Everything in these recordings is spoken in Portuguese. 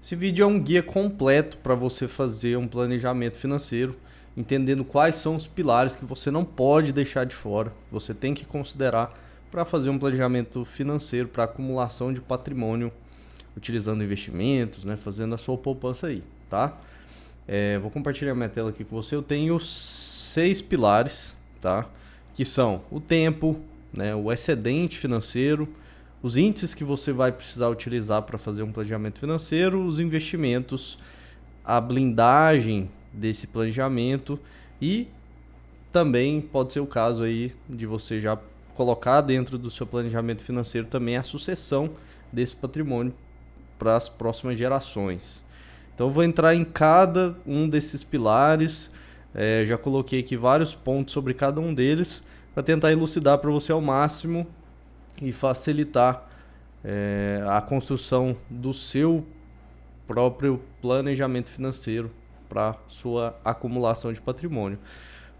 Esse vídeo é um guia completo para você fazer um planejamento financeiro, entendendo quais são os pilares que você não pode deixar de fora, você tem que considerar para fazer um planejamento financeiro para acumulação de patrimônio, utilizando investimentos, né, fazendo a sua poupança aí, tá? Vou compartilhar minha tela aqui com você. Eu tenho 6 pilares, tá? Que são o tempo, né, o excedente financeiro, os índices que você vai precisar utilizar para fazer um planejamento financeiro, os investimentos, a blindagem desse planejamento e também pode ser o caso aí de você já colocar dentro do seu planejamento financeiro também a sucessão desse patrimônio para as próximas gerações. Então eu vou entrar em cada um desses pilares, já coloquei aqui vários pontos sobre cada um deles para tentar elucidar para você ao máximo e facilitar a construção do seu próprio planejamento financeiro para sua acumulação de patrimônio.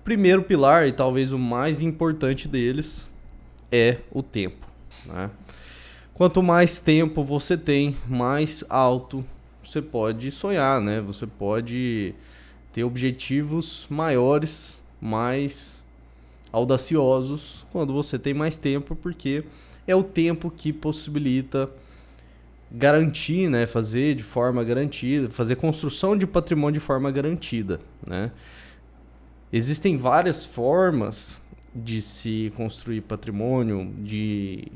Primeiro pilar, e talvez o mais importante deles, é o tempo, né? Quanto mais tempo você tem, mais alto você pode sonhar, né? Você pode ter objetivos maiores, mais audaciosos quando você tem mais tempo, porque é o tempo que possibilita garantir, né, fazer de forma garantida, fazer construção de patrimônio de forma garantida, né? Existem várias formas de se construir patrimônio, de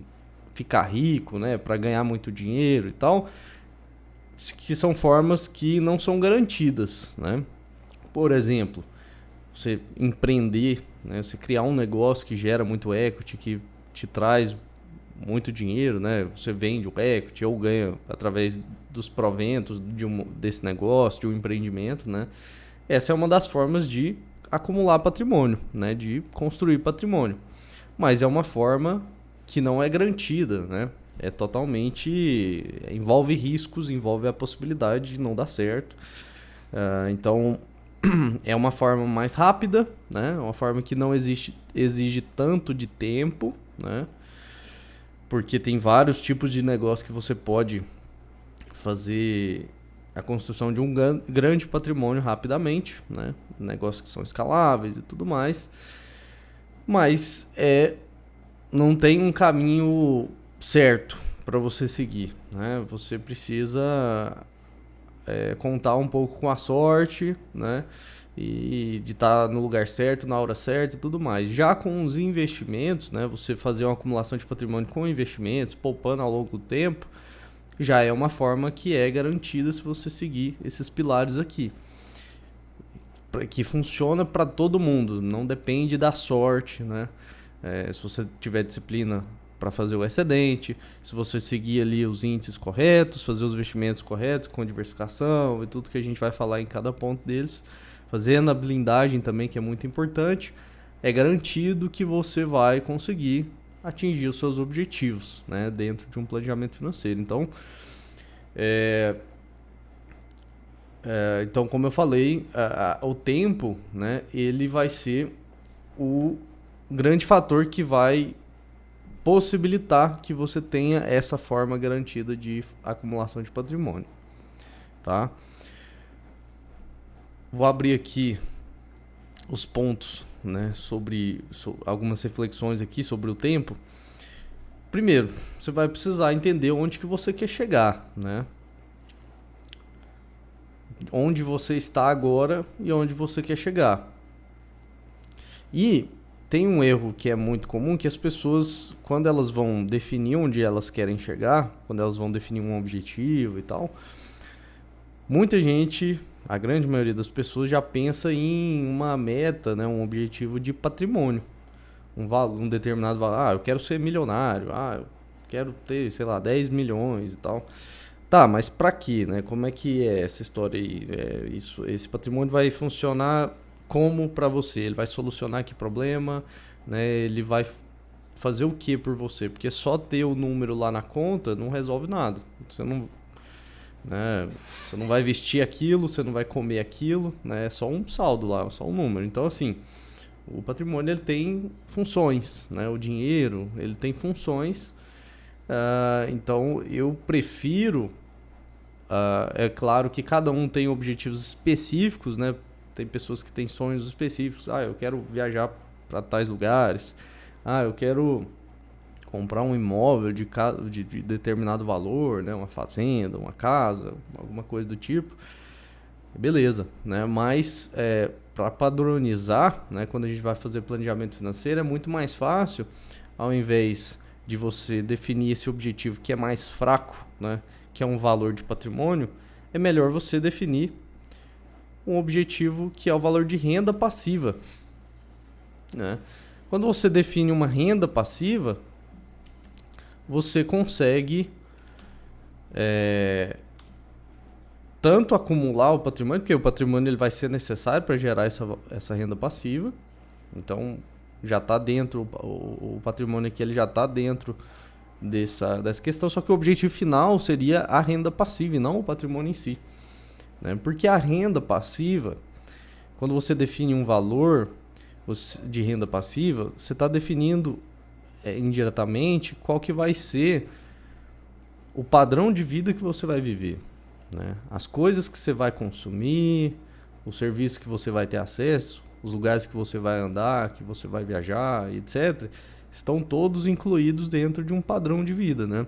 ficar rico, né, para ganhar muito dinheiro e tal, que são formas que não são garantidas, né? Por exemplo, você empreender, né, você criar um negócio que gera muito equity, que te traz muito dinheiro, né? Você vende o equity ou ganha através dos proventos desse negócio, de um empreendimento, né? Essa é uma das formas de acumular patrimônio, né? De construir patrimônio. Mas é uma forma que não é garantida, né? É totalmente... envolve riscos, envolve a possibilidade de não dar certo. Então, é uma forma mais rápida, né? Uma forma que não exige tanto de tempo, né? Porque tem vários tipos de negócio que você pode fazer a construção de um grande patrimônio rapidamente, né? Negócios que são escaláveis e tudo mais. Mas não tem um caminho certo para você seguir, né? Você precisa contar um pouco com a sorte, né? E de estar no lugar certo, na hora certa e tudo mais. Já com os investimentos, né? Você fazer uma acumulação de patrimônio com investimentos, poupando ao longo do tempo, já é uma forma que é garantida se você seguir esses pilares aqui. Que funciona para todo mundo, não depende da sorte, né? Se você tiver disciplina para fazer o excedente, se você seguir ali os índices corretos, fazer os investimentos corretos com diversificação e tudo que a gente vai falar em cada ponto deles, fazendo a blindagem também, que é muito importante, é garantido que você vai conseguir atingir os seus objetivos, né, dentro de um planejamento financeiro. Então, então como eu falei, o tempo, né, ele vai ser o grande fator que vai possibilitar que você tenha essa forma garantida de acumulação de patrimônio, tá? Vou abrir aqui os pontos, né, sobre algumas reflexões aqui sobre o tempo. Primeiro, você vai precisar entender onde que você quer chegar, né? Onde você está agora e onde você quer chegar. E tem um erro que é muito comum, que as pessoas, quando elas vão definir onde elas querem chegar, quando elas vão definir um objetivo e tal, muita gente, a grande maioria das pessoas já pensa em uma meta, né, um objetivo de patrimônio, um determinado valor. Eu quero ser milionário, eu quero ter, sei lá, 10 milhões e tal. Tá, mas pra quê, né? Como é que é essa história aí? Esse patrimônio vai funcionar como para você? Ele vai solucionar que problema, né? Ele vai fazer o que por você? Porque só ter o número lá na conta não resolve nada. Você não, né? Você não vai vestir aquilo, você não vai comer aquilo, né? É só um saldo lá, só um número. Então, assim, o patrimônio ele tem funções, né? O dinheiro ele tem funções. Então, eu prefiro É claro que cada um tem objetivos específicos, né? Tem pessoas que têm sonhos específicos. Eu quero viajar para tais lugares. Eu quero comprar um imóvel de determinado valor, né? Uma fazenda, uma casa, alguma coisa do tipo. Beleza, né? Mas para padronizar, né? Quando a gente vai fazer planejamento financeiro, é muito mais fácil, ao invés de você definir esse objetivo que é mais fraco, né? Que é um valor de patrimônio, é melhor você definir um objetivo que é o valor de renda passiva, né? Quando você define uma renda passiva, você consegue tanto acumular o patrimônio, porque o patrimônio ele vai ser necessário para gerar essa renda passiva. Então, já está dentro, o patrimônio aqui ele já está dentro dessa questão, só que o objetivo final seria a renda passiva e não o patrimônio em si, né? Porque a renda passiva, quando você define um valor de renda passiva, você está definindo indiretamente qual que vai ser o padrão de vida que você vai viver, né? As coisas que você vai consumir, o serviço que você vai ter acesso, os lugares que você vai andar, que você vai viajar, etc., estão todos incluídos dentro de um padrão de vida, né?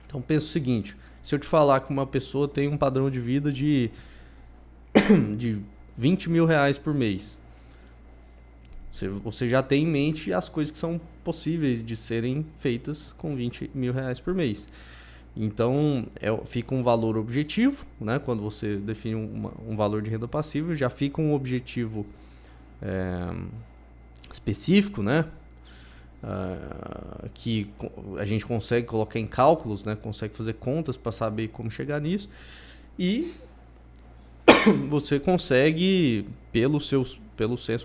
Então pensa o seguinte, se eu te falar que uma pessoa tem um padrão de vida de 20 mil reais por mês, você já tem em mente as coisas que são possíveis de serem feitas com 20 mil reais por mês. Então, fica um valor objetivo, né? Quando você define um valor de renda passiva, já fica um objetivo específico, né? Que a gente consegue colocar em cálculos, né? Consegue fazer contas para saber como chegar nisso. E você consegue, pelo senso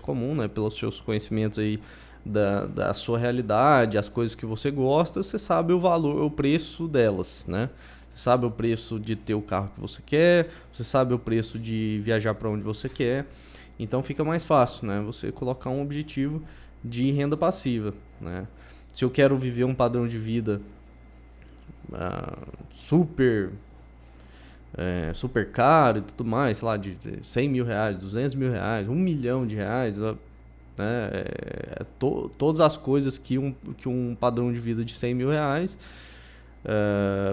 comum, né? Pelos seus conhecimentos aí da sua realidade, as coisas que você gosta, você sabe o valor, o preço delas, né? Você sabe o preço de ter o carro que você quer, você sabe o preço de viajar para onde você quer. Então fica mais fácil, né? Você colocar um objetivo de renda passiva, né? Se eu quero viver um padrão de vida super caro e tudo mais, sei lá, de 100 mil reais, 200 mil reais, 1 milhão de reais, né? Todas as coisas que um padrão de vida de 100 mil reais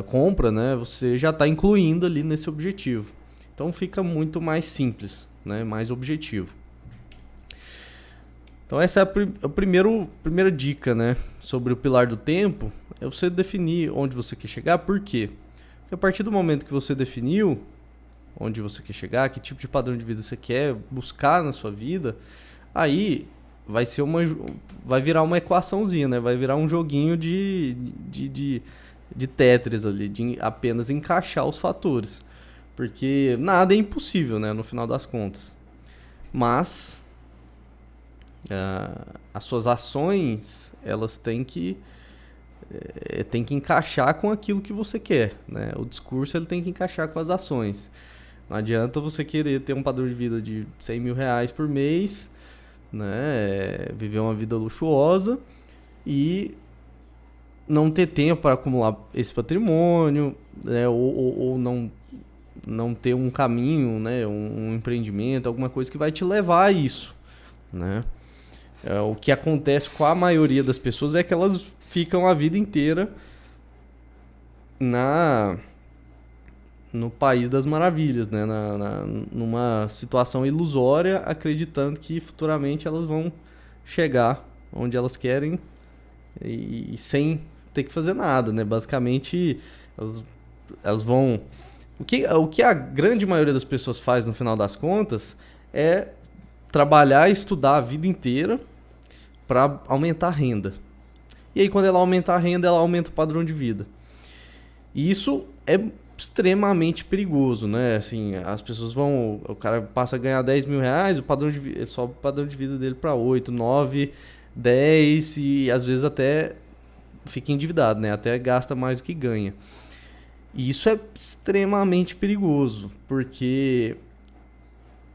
compra, né? Você já está incluindo ali nesse objetivo. Então fica muito mais simples, né? Mais objetivo. Então essa é a primeira dica, né? Sobre o pilar do tempo, é você definir onde você quer chegar. Por quê? Porque a partir do momento que você definiu onde você quer chegar, que tipo de padrão de vida você quer buscar na sua vida, aí vai virar uma equaçãozinha, né? Vai virar um joguinho de Tetris ali, de apenas encaixar os fatores. Porque nada é impossível, né? No final das contas. Mas as suas ações, elas têm que encaixar com aquilo que você quer, né? O discurso ele tem que encaixar com as ações. Não adianta você querer ter um padrão de vida de 100 mil reais por mês, né? Viver uma vida luxuosa e não ter tempo para acumular esse patrimônio, né? Ou não ter um caminho, né? Um empreendimento, alguma coisa que vai te levar a isso, né? O que acontece com a maioria das pessoas é que elas ficam a vida inteira no país das maravilhas, né? Numa situação ilusória, acreditando que futuramente elas vão chegar onde elas querem e sem ter que fazer nada, né? Basicamente, elas vão... O que a grande maioria das pessoas faz no final das contas é trabalhar e estudar a vida inteira para aumentar a renda. E aí, quando ela aumenta a renda, ela aumenta o padrão de vida. E isso é extremamente perigoso, né? Assim, as pessoas vão... O cara passa a ganhar 10 mil reais, ele sobe o padrão de vida dele para 8, 9, 10 e às vezes até fica endividado, né? Até gasta mais do que ganha. E isso é extremamente perigoso, porque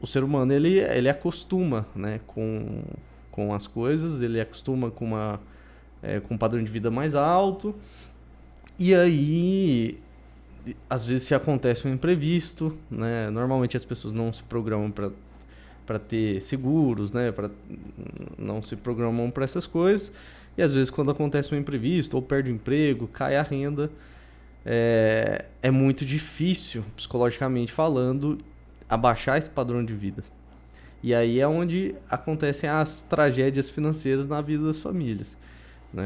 o ser humano, ele acostuma, né, com as coisas, ele acostuma com um padrão de vida mais alto, e aí às vezes se acontece um imprevisto, né? Normalmente as pessoas não se programam para ter seguros, né? Não se programam para essas coisas. E às vezes quando acontece um imprevisto, ou perde o emprego, cai a renda, é muito difícil, psicologicamente falando, abaixar esse padrão de vida. E aí é onde acontecem as tragédias financeiras na vida das famílias, né?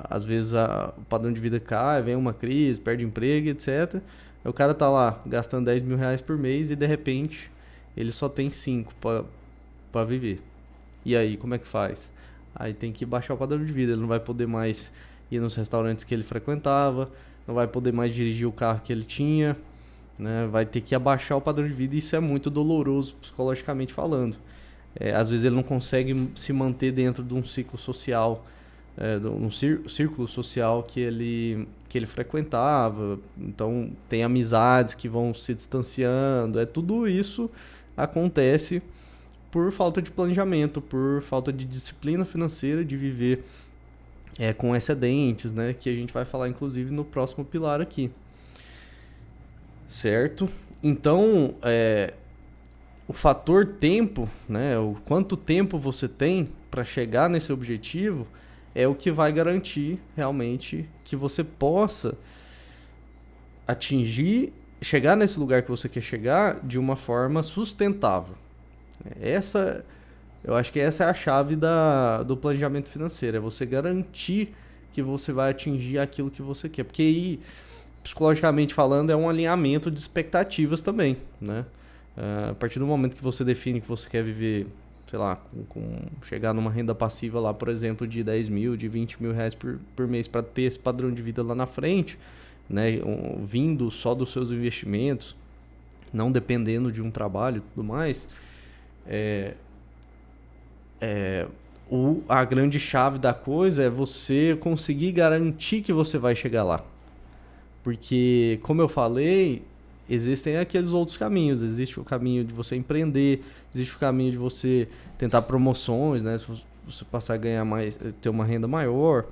Às vezes o padrão de vida cai, vem uma crise, perde emprego, etc. Aí o cara tá lá gastando 10 mil reais por mês e de repente ele só tem 5 para viver. E aí, como é que faz? Aí tem que baixar o padrão de vida, ele não vai poder mais ir nos restaurantes que ele frequentava, não vai poder mais dirigir o carro que ele tinha, né? Vai ter que abaixar o padrão de vida e isso é muito doloroso psicologicamente falando. Às vezes ele não consegue se manter dentro de um ciclo social, um círculo social que ele frequentava, então tem amizades que vão se distanciando, tudo isso acontece por falta de planejamento, por falta de disciplina financeira, de viver com excedentes, né? Que a gente vai falar inclusive no próximo pilar aqui. Certo? Então, o fator tempo, né? O quanto tempo você tem para chegar nesse objetivo é o que vai garantir realmente que você possa chegar nesse lugar que você quer chegar de uma forma sustentável. Eu acho que essa é a chave do planejamento financeiro, é você garantir que você vai atingir aquilo que você quer. Porque aí, psicologicamente falando, é um alinhamento de expectativas também, né? A partir do momento que você define que você quer viver, sei lá, chegar numa renda passiva lá, por exemplo, de 10 mil, de 20 mil reais por mês para ter esse padrão de vida lá na frente, né? Vindo só dos seus investimentos, não dependendo de um trabalho e tudo mais, a grande chave da coisa é você conseguir garantir que você vai chegar lá. Porque, como eu falei, existem aqueles outros caminhos. Existe o caminho de você empreender, existe o caminho de você tentar promoções, né? Se você passar a ganhar mais, ter uma renda maior.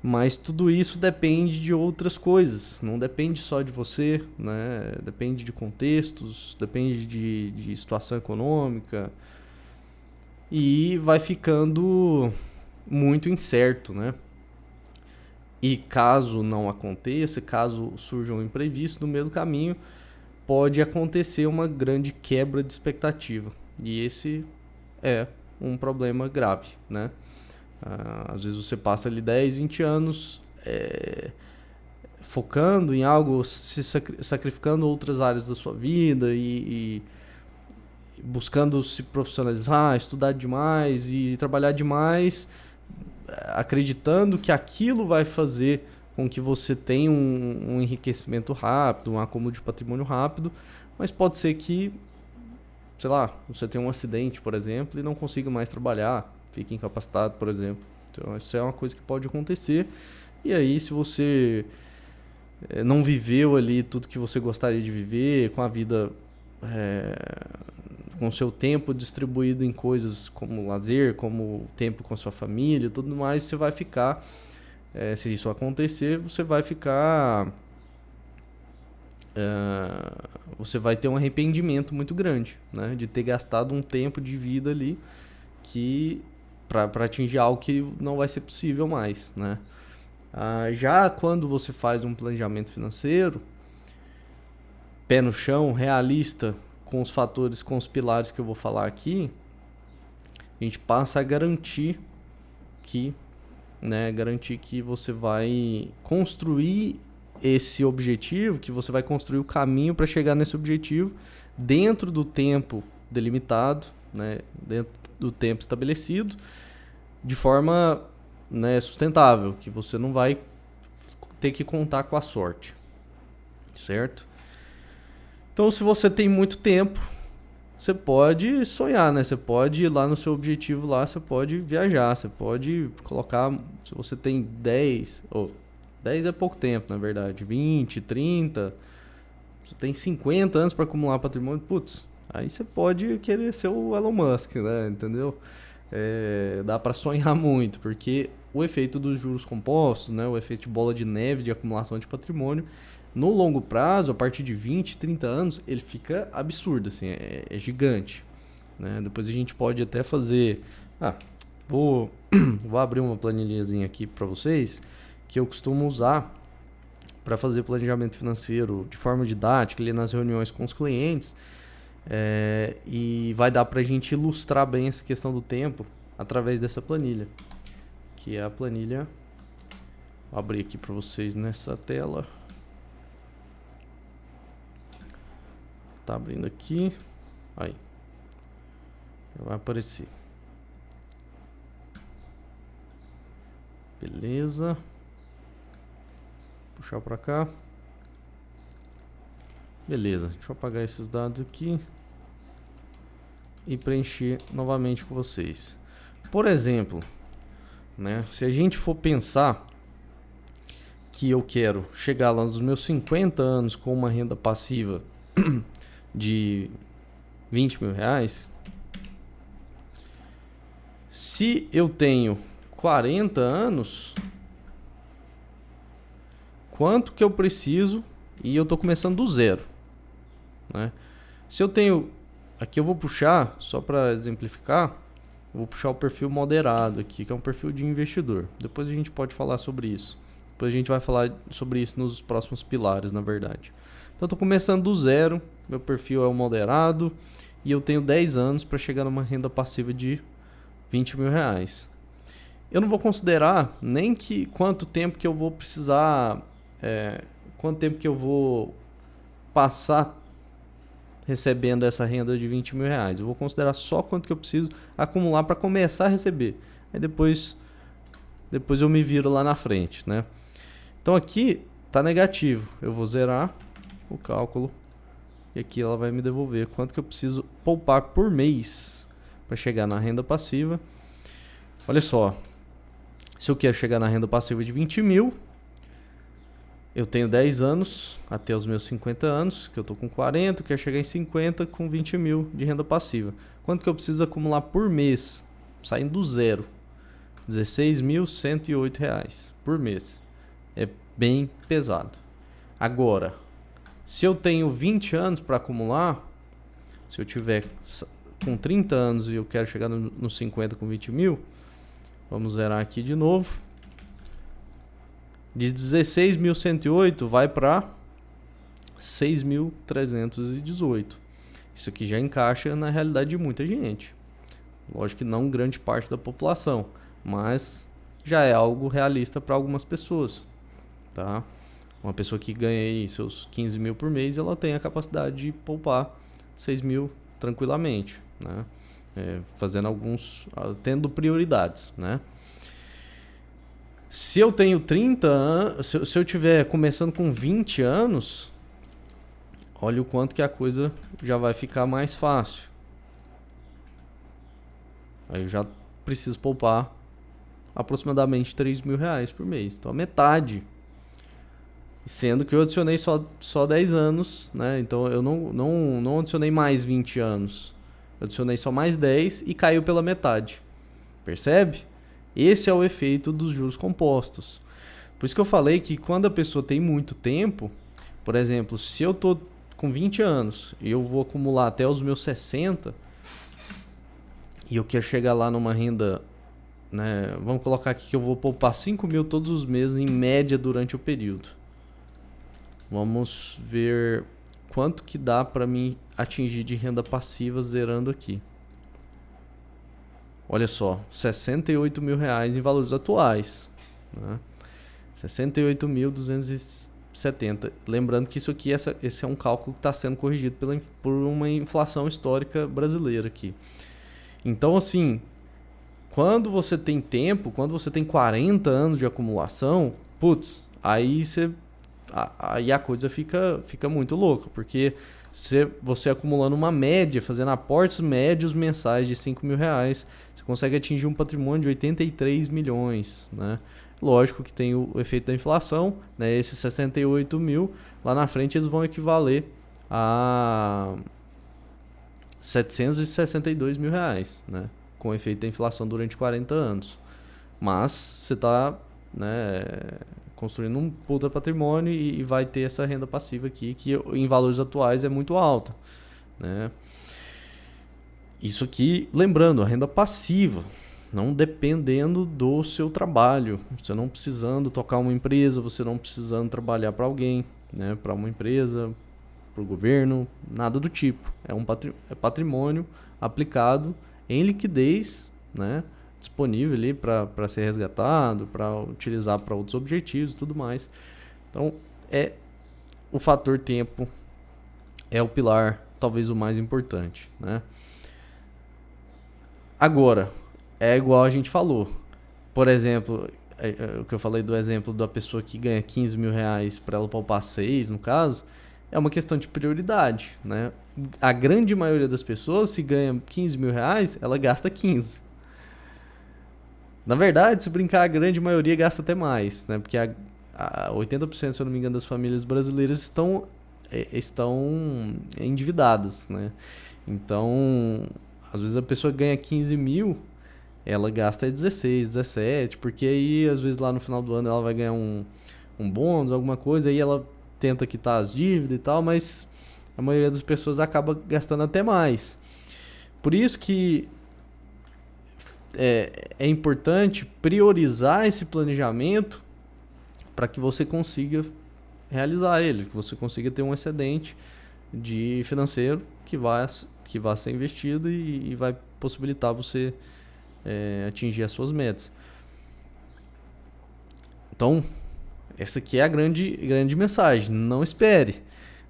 Mas tudo isso depende de outras coisas. Não depende só de você, né? Depende de contextos, depende de situação econômica. E vai ficando muito incerto, né? E caso não aconteça, caso surja um imprevisto no meio do caminho, pode acontecer uma grande quebra de expectativa. E esse é um problema grave, né? Às vezes você passa ali 10, 20 anos focando em algo, sacrificando outras áreas da sua vida e buscando se profissionalizar, estudar demais e trabalhar demais, acreditando que aquilo vai fazer com que você tenha um enriquecimento rápido, um acúmulo de patrimônio rápido, mas pode ser que, sei lá, você tenha um acidente, por exemplo, e não consiga mais trabalhar, fique incapacitado, por exemplo. Então, isso é uma coisa que pode acontecer. E aí, se você não viveu ali tudo que você gostaria de viver, com a vida, com o seu tempo distribuído em coisas como lazer, como tempo com a sua família e tudo mais, você vai ficar, se isso acontecer, você vai ficar, você vai ter um arrependimento muito grande, né, de ter gastado um tempo de vida ali que para atingir algo que não vai ser possível mais, né? Já quando você faz um planejamento financeiro, pé no chão, realista, com os fatores, com os pilares que eu vou falar aqui, a gente passa a garantir que você vai construir esse objetivo, que você vai construir o caminho para chegar nesse objetivo dentro do tempo delimitado, né, dentro do tempo estabelecido, de forma, né, sustentável, que você não vai ter que contar com a sorte, certo? Então, se você tem muito tempo, você pode sonhar, né? Você pode ir lá no seu objetivo lá, você pode viajar, você pode colocar, se você tem 10 é pouco tempo, na verdade, 20, 30, você tem 50 anos para acumular patrimônio, putz, aí você pode querer ser o Elon Musk, né? Entendeu? Dá para sonhar muito, porque o efeito dos juros compostos, né? O efeito de bola de neve de acumulação de patrimônio No longo prazo, a partir de 20, 30 anos, ele fica absurdo, assim, é gigante, né? Depois a gente pode até fazer... vou, vou abrir uma planilhazinha aqui para vocês, que eu costumo usar para fazer planejamento financeiro de forma didática, ali nas reuniões com os clientes, e vai dar para a gente ilustrar bem essa questão do tempo através dessa planilha, que é a planilha... Vou abrir aqui para vocês nessa tela. Tá abrindo aqui. Aí. Já vai aparecer. Beleza. Puxar para cá. Beleza. Deixa eu apagar esses dados aqui e preencher novamente com vocês. Por exemplo, né, se a gente for pensar que eu quero chegar lá nos meus 50 anos com uma renda passiva de 20 mil reais, se eu tenho 40 anos, quanto que eu preciso? E eu estou começando do zero, né? Se eu tenho, aqui eu vou puxar, só para exemplificar, eu vou puxar o perfil moderado aqui, que é um perfil de investidor. Depois a gente pode falar sobre isso. Depois a gente vai falar sobre isso nos próximos pilares, na verdade. Então eu estou começando do zero, meu perfil é o moderado e eu tenho 10 anos para chegar numa renda passiva de 20 mil reais. Eu não vou considerar nem que quanto tempo que eu vou precisar, quanto tempo que eu vou passar recebendo essa renda de 20 mil reais. Eu vou considerar só quanto que eu preciso acumular para começar a receber. Aí depois eu me viro lá na frente, né? Então aqui tá negativo. Eu vou zerar o cálculo e aqui ela vai me devolver quanto que eu preciso poupar por mês para chegar na renda passiva. Olha só, se eu quero chegar na renda passiva de 20 mil, eu tenho 10 anos até os meus 50 anos, que eu tô com 40, eu quero chegar em 50 com 20 mil de renda passiva. Quanto que eu preciso acumular por mês, saindo do zero? R$16.108 por mês. É bem pesado. Agora, se eu tenho 20 anos para acumular, se eu tiver com 30 anos e eu quero chegar nos 50 com 20 mil, vamos zerar aqui de novo. De 16.108 vai para 6.318. Isso aqui já encaixa na realidade de muita gente. Lógico que não grande parte da população, mas já é algo realista para algumas pessoas, tá? Uma pessoa que ganha aí seus 15 mil por mês, ela tem a capacidade de poupar 6 mil tranquilamente, né? Tendo prioridades, né? Se eu tenho 30 anos, se eu tiver começando com 20 anos, olha o quanto que a coisa já vai ficar mais fácil. Aí eu já preciso poupar aproximadamente 3 mil reais por mês. Então a metade. Sendo que eu adicionei só 10 anos, né? Então eu não adicionei mais 20 anos. Eu adicionei só mais 10 e caiu pela metade. Percebe? Esse é o efeito dos juros compostos. Por isso que eu falei que quando a pessoa tem muito tempo, por exemplo, se eu tô com 20 anos e eu vou acumular até os meus 60 e eu quero chegar lá numa renda, né, vamos colocar aqui que eu vou poupar 5 mil todos os meses em média durante o período. Vamos ver quanto que dá para mim atingir de renda passiva zerando aqui. Olha só, 68 mil reais em valores atuais, né? 68.270. Lembrando que isso aqui, esse é um cálculo que está sendo corrigido por uma inflação histórica brasileira aqui. Então, assim, quando você tem tempo, quando você tem 40 anos de acumulação, putz, aí a coisa fica muito louca, porque você acumulando uma média, fazendo aportes médios mensais de 5 mil reais, você consegue atingir um patrimônio de 83 milhões, né? Lógico que tem o efeito da inflação, né? Esses 68 mil, lá na frente eles vão equivaler a 762 mil reais, né? Com o efeito da inflação durante 40 anos. Mas você está, né, construindo um puta patrimônio e vai ter essa renda passiva aqui, que em valores atuais é muito alta, né? Isso aqui, lembrando, a renda passiva, não dependendo do seu trabalho, você não precisando tocar uma empresa, você não precisando trabalhar para alguém, né? Para uma empresa, para o governo, nada do tipo. É patrimônio aplicado em liquidez, né? Disponível ali para ser resgatado, para utilizar para outros objetivos e tudo mais. Então, o fator tempo é o pilar, talvez o mais importante, né? Agora, é igual a gente falou. Por exemplo, o que eu falei do exemplo da pessoa que ganha 15 mil reais para ela poupar 6, no caso, é uma questão de prioridade, né? A grande maioria das pessoas, se ganha 15 mil reais, ela gasta 15. Na verdade, se brincar, a grande maioria gasta até mais, né? Porque 80%, se eu não me engano, das famílias brasileiras estão endividadas, né? Então, às vezes a pessoa ganha 15 mil, ela gasta 16, 17, porque aí, às vezes, lá no final do ano ela vai ganhar um bônus, alguma coisa, aí ela tenta quitar as dívidas e tal, mas a maioria das pessoas acaba gastando até mais. Por isso que é importante priorizar esse planejamento para que você consiga realizar ele, que você consiga ter um excedente de financeiro que vai ser investido e vai possibilitar você atingir as suas metas. Então, essa aqui é a grande mensagem. Não espere.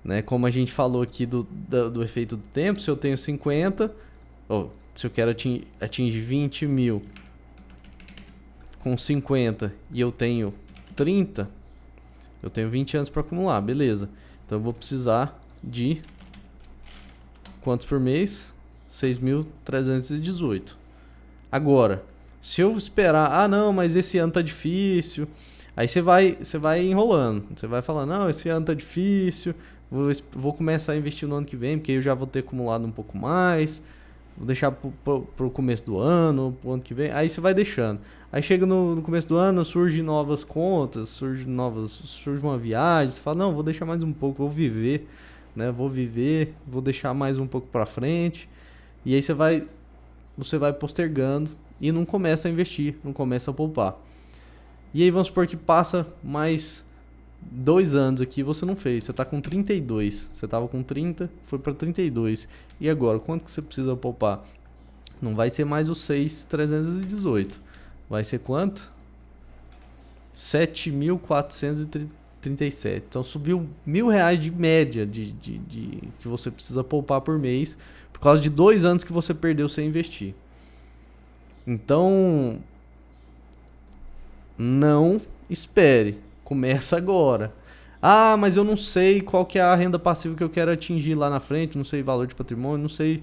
Né? Como a gente falou aqui do efeito do tempo, se eu tenho 50, se eu quero atingir 20 mil com 50 e eu tenho 30, eu tenho 20 anos para acumular, beleza. Então eu vou precisar de quantos por mês? 6.318. Agora, se eu esperar, não, mas esse ano tá difícil, aí você vai enrolando, você vai falando, não, esse ano tá difícil, vou começar a investir no ano que vem, porque eu já vou ter acumulado um pouco mais, vou deixar pro começo do ano, pro ano que vem, aí você vai deixando. Aí chega no começo do ano, surgem novas contas, surge uma viagem, você fala, não, vou deixar mais um pouco, vou viver, né? Vou deixar mais um pouco pra frente. E aí você vai postergando e não começa a investir, não começa a poupar. E aí vamos supor que passa mais 2 anos aqui, você não fez, você tá com 32, você tava com 30, foi para 32. E agora, quanto que você precisa poupar? Não vai ser mais os 6.318. Vai ser quanto? 7.437. Então subiu R$1.000 de média de que você precisa poupar por mês por causa de 2 anos que você perdeu sem investir. Então, não espere. Começa agora. Ah, mas eu não sei qual que é a renda passiva que eu quero atingir lá na frente, não sei valor de patrimônio, não sei...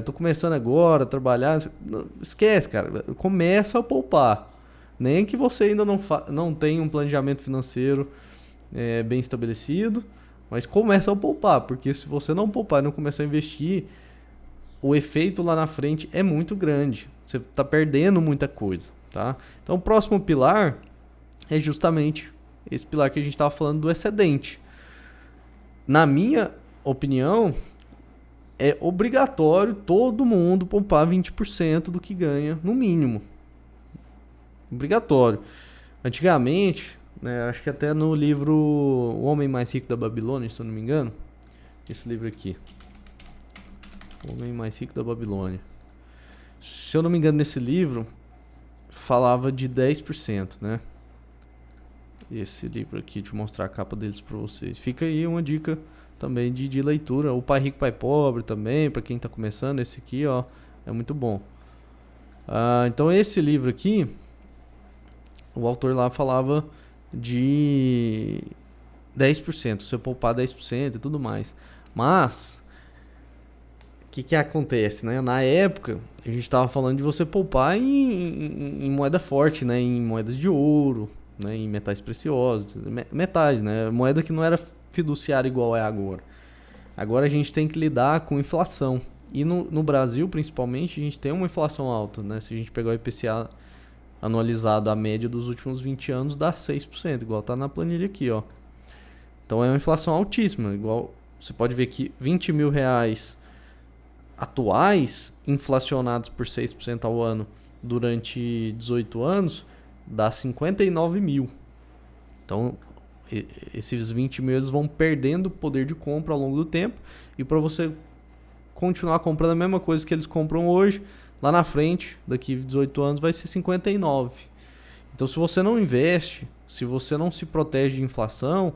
tô começando agora a trabalhar. Esquece, cara. Começa a poupar. Nem que você ainda não tenha um planejamento financeiro bem estabelecido, mas começa a poupar, porque se você não poupar e não começar a investir, o efeito lá na frente é muito grande. Você está perdendo muita coisa, tá? Então o próximo pilar é justamente esse pilar que a gente estava falando do excedente. Na minha opinião, é obrigatório todo mundo poupar 20% do que ganha, no mínimo. Obrigatório. Antigamente, né, acho que até no livro O Homem Mais Rico da Babilônia, se eu não me engano, esse livro aqui, O Homem Mais Rico da Babilônia, se eu não me engano, nesse livro falava de 10%, né? Esse livro aqui, deixa eu mostrar a capa deles para vocês. Fica aí uma dica também de leitura. O Pai Rico, Pai Pobre também, para quem tá começando. Esse aqui, ó, é muito bom. Então esse livro aqui, o autor lá falava de 10%, você poupar 10% e tudo mais. Mas, o que acontece, né? Na época, a gente estava falando de você poupar em moeda forte, né? Em moedas de ouro, né? Em metais preciosos, metais, né? Moeda que não era fiduciária igual é agora. Agora a gente tem que lidar com inflação. E no Brasil, principalmente, a gente tem uma inflação alta, né? Se a gente pegar o IPCA anualizado, a média dos últimos 20 anos dá 6%, igual tá na planilha aqui, ó. Então é uma inflação altíssima, igual você pode ver que 20 mil reais atuais, inflacionados por 6% ao ano durante 18 anos, dá 59 mil. Então, esses 20 mil eles vão perdendo poder de compra ao longo do tempo, e para você continuar comprando a mesma coisa que eles compram hoje, lá na frente, daqui 18 anos, vai ser 59. Então, se você não investe, se você não se protege de inflação,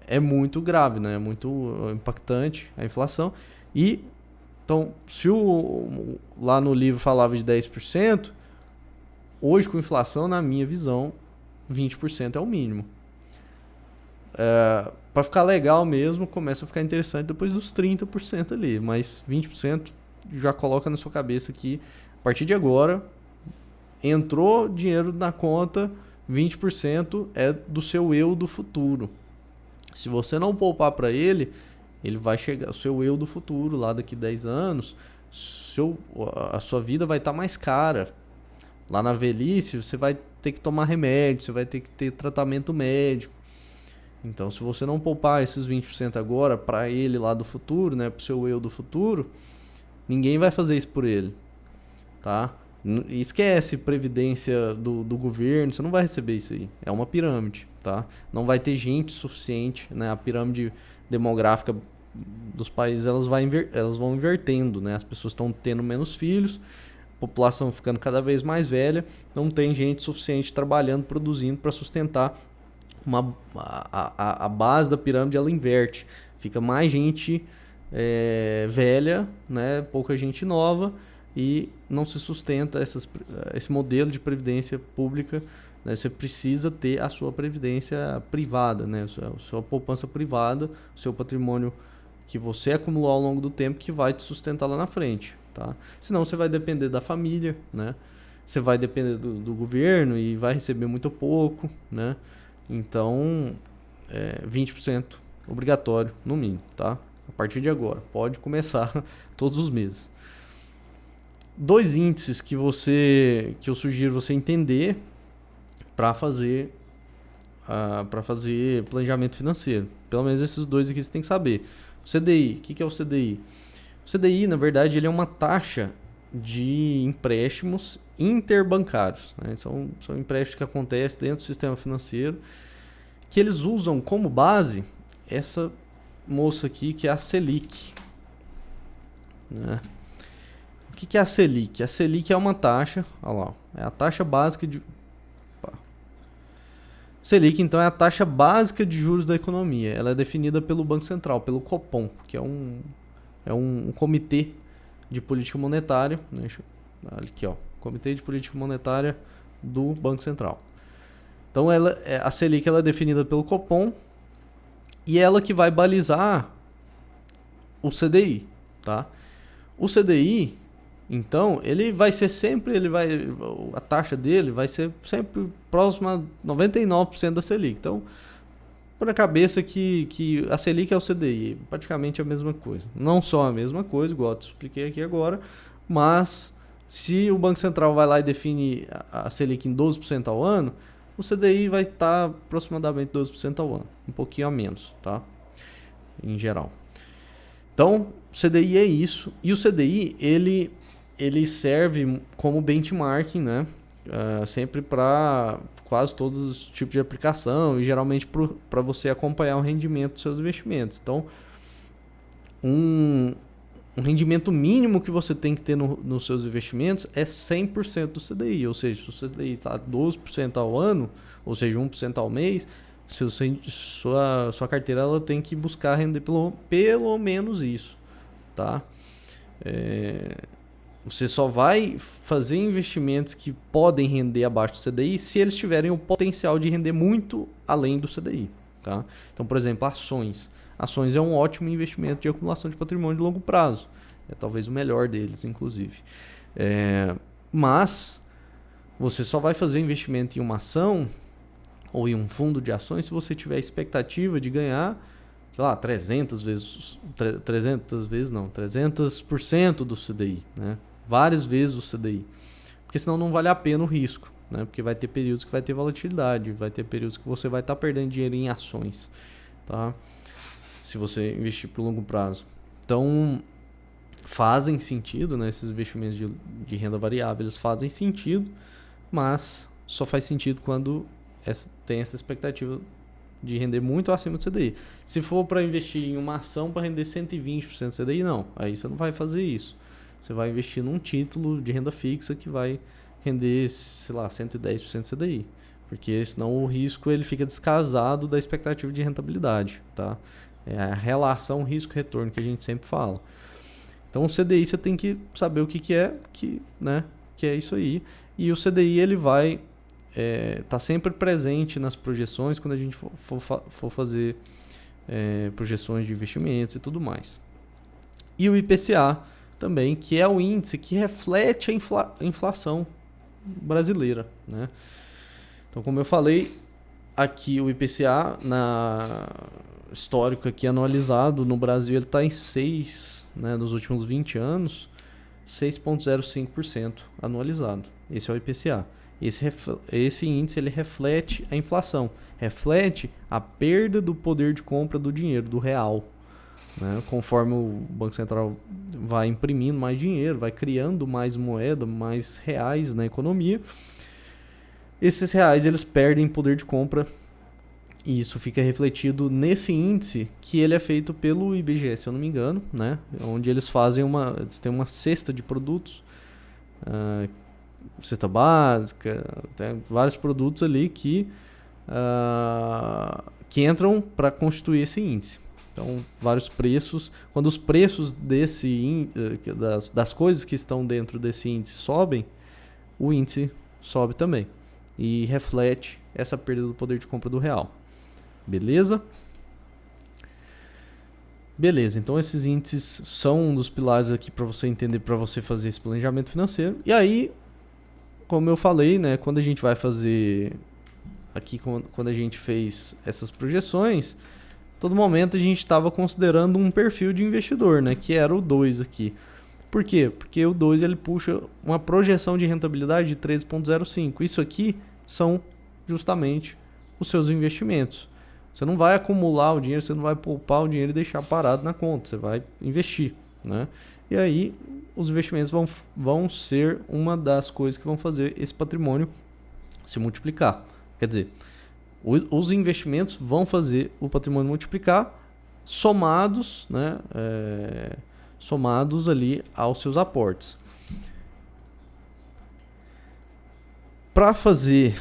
é muito grave, né? É muito impactante a inflação. E, então, se lá no livro falava de 10%, hoje com inflação, na minha visão, 20% é o mínimo. Para ficar legal mesmo, começa a ficar interessante depois dos 30% ali, mas 20% já coloca na sua cabeça que a partir de agora entrou dinheiro na conta, 20% é do seu eu do futuro. Se você não poupar para ele vai chegar, o seu eu do futuro, lá daqui 10 anos, a sua vida vai estar mais cara. Lá na velhice, você vai ter que tomar remédio, você vai ter que ter tratamento médico. Então, se você não poupar esses 20% agora para ele lá do futuro, né, para o seu eu do futuro, ninguém vai fazer isso por ele, tá? Esquece previdência do governo, você não vai receber isso aí. É uma pirâmide, tá? Não vai ter gente suficiente, né? A pirâmide demográfica dos países, elas vão invertendo, né? As pessoas estão tendo menos filhos, a população ficando cada vez mais velha, não tem gente suficiente trabalhando, produzindo para sustentar a base da pirâmide, ela inverte. Fica mais gente velha, né? Pouca gente nova, e não se sustenta esse modelo de previdência pública, né? Você precisa ter a sua previdência privada, né? A sua poupança privada, o seu patrimônio que você acumulou ao longo do tempo, que vai te sustentar lá na frente, tá? Senão você vai depender da família, né? Você vai depender do governo e vai receber muito pouco, né? Então, 20% obrigatório, no mínimo, tá? A partir de agora, pode começar todos os meses. 2 índices que eu sugiro você entender para fazer planejamento financeiro. Pelo menos esses 2 aqui você tem que saber. O CDI, o que é o CDI? O CDI, na verdade, ele é uma taxa de empréstimos interbancários, né? São empréstimos que acontecem dentro do sistema financeiro, que eles usam como base essa moça aqui, que é a Selic, né? O que é a Selic? A Selic é uma taxa, olha lá, é a taxa básica de... Selic, então, é a taxa básica de juros da economia. Ela é definida pelo Banco Central, pelo Copom, que é um comitê de política monetária, né? Aqui, ó, Comitê de Política Monetária do Banco Central. Então, a Selic ela é definida pelo Copom, e ela que vai balizar o CDI, tá? O CDI, então, ele vai ser sempre, a taxa dele vai ser sempre próxima a 99% da Selic. Então, por a cabeça que a Selic é o CDI, praticamente a mesma coisa. Não só a mesma coisa, igual eu te expliquei aqui agora, mas se o Banco Central vai lá e define a Selic em 12% ao ano, o CDI vai estar aproximadamente 12% ao ano, um pouquinho a menos, tá? Em geral. Então, o CDI é isso, e o CDI, ele serve como benchmarking, né? Sempre para quase todos os tipos de aplicação, e geralmente para você acompanhar o rendimento dos seus investimentos. Então, um rendimento mínimo que você tem que ter nos seus investimentos é 100% do CDI, ou seja, se o CDI está 12% ao ano, ou seja, 1% ao mês, sua carteira ela tem que buscar render pelo menos isso, tá? Você só vai fazer investimentos que podem render abaixo do CDI se eles tiverem o potencial de render muito além do CDI, tá? Então, por exemplo, ações. Ações é um ótimo investimento de acumulação de patrimônio de longo prazo. É talvez o melhor deles, inclusive. Mas você só vai fazer investimento em uma ação ou em um fundo de ações se você tiver expectativa de ganhar, sei lá, 300% do CDI, né? Várias vezes o CDI. porque senão não vale a pena o risco, né? Porque vai ter períodos que vai ter volatilidade, vai ter períodos que você vai estar perdendo dinheiro em ações, tá? Se você investir por longo prazo. Então, fazem sentido, né? Esses investimentos de renda variável, eles fazem sentido, mas só faz sentido quando tem essa expectativa de render muito acima do CDI. Se for para investir em uma ação para render 120% do CDI, não. Aí você não vai fazer isso. Você vai investir num título de renda fixa que vai render, sei lá, 110% do CDI. Porque senão o risco ele fica descasado da expectativa de rentabilidade, tá? É a relação risco-retorno que a gente sempre fala. Então o CDI você tem que saber o que é, né, que é isso aí. E o CDI ele vai tá sempre presente nas projeções quando a gente for fazer projeções de investimentos e tudo mais. E o IPCA também, que é o índice que reflete a inflação brasileira, né? Então, como eu falei, aqui o IPCA na histórico aqui anualizado no Brasil ele está em 6, né, nos últimos 20 anos, 6,05% anualizado. Esse é o IPCA. Esse índice ele reflete a inflação, reflete a perda do poder de compra do dinheiro, do real, né? Conforme o Banco Central vai imprimindo mais dinheiro, vai criando mais moeda, mais reais na economia, esses reais eles perdem poder de compra e isso fica refletido nesse índice que ele é feito pelo IBGE, se eu não me engano, né? Onde eles têm uma cesta de produtos, cesta básica, tem vários produtos ali que entram para constituir esse índice. Então, vários preços. Quando os preços das coisas que estão dentro desse índice sobem, o índice sobe também. E reflete essa perda do poder de compra do real. Beleza? Beleza, então esses índices são um dos pilares aqui para você entender, para você fazer esse planejamento financeiro. E aí, como eu falei, né, quando a gente vai fazer aqui, quando a gente fez essas projeções, todo momento a gente estava considerando um perfil de investidor, né, que era o 2 aqui. Por quê? Porque o 2 ele puxa uma projeção de rentabilidade de 13,05. Isso aqui são justamente os seus investimentos. Você não vai acumular o dinheiro, você não vai poupar o dinheiro e deixar parado na conta, você vai investir, né? E aí os investimentos vão ser uma das coisas que vão fazer esse patrimônio se multiplicar. Quer dizer, os investimentos vão fazer o patrimônio multiplicar somados, né? Somados ali aos seus aportes. Para fazer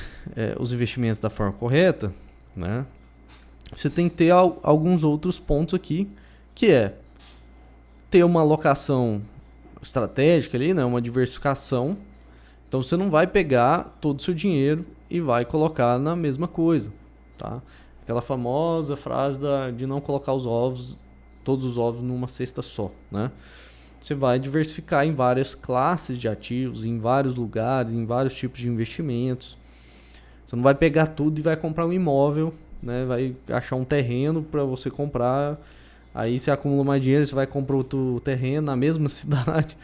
os investimentos da forma correta, né, você tem que ter alguns outros pontos aqui, que é ter uma alocação estratégica ali, né, uma diversificação. Então você não vai pegar todo o seu dinheiro e vai colocar na mesma coisa, tá? Aquela famosa frase de não colocar todos os ovos numa cesta só, né? Você vai diversificar em várias classes de ativos, em vários lugares, em vários tipos de investimentos. Você não vai pegar tudo e vai comprar um imóvel, né? Vai achar um terreno para você comprar. Aí você acumula mais dinheiro, você vai comprar outro terreno na mesma cidade.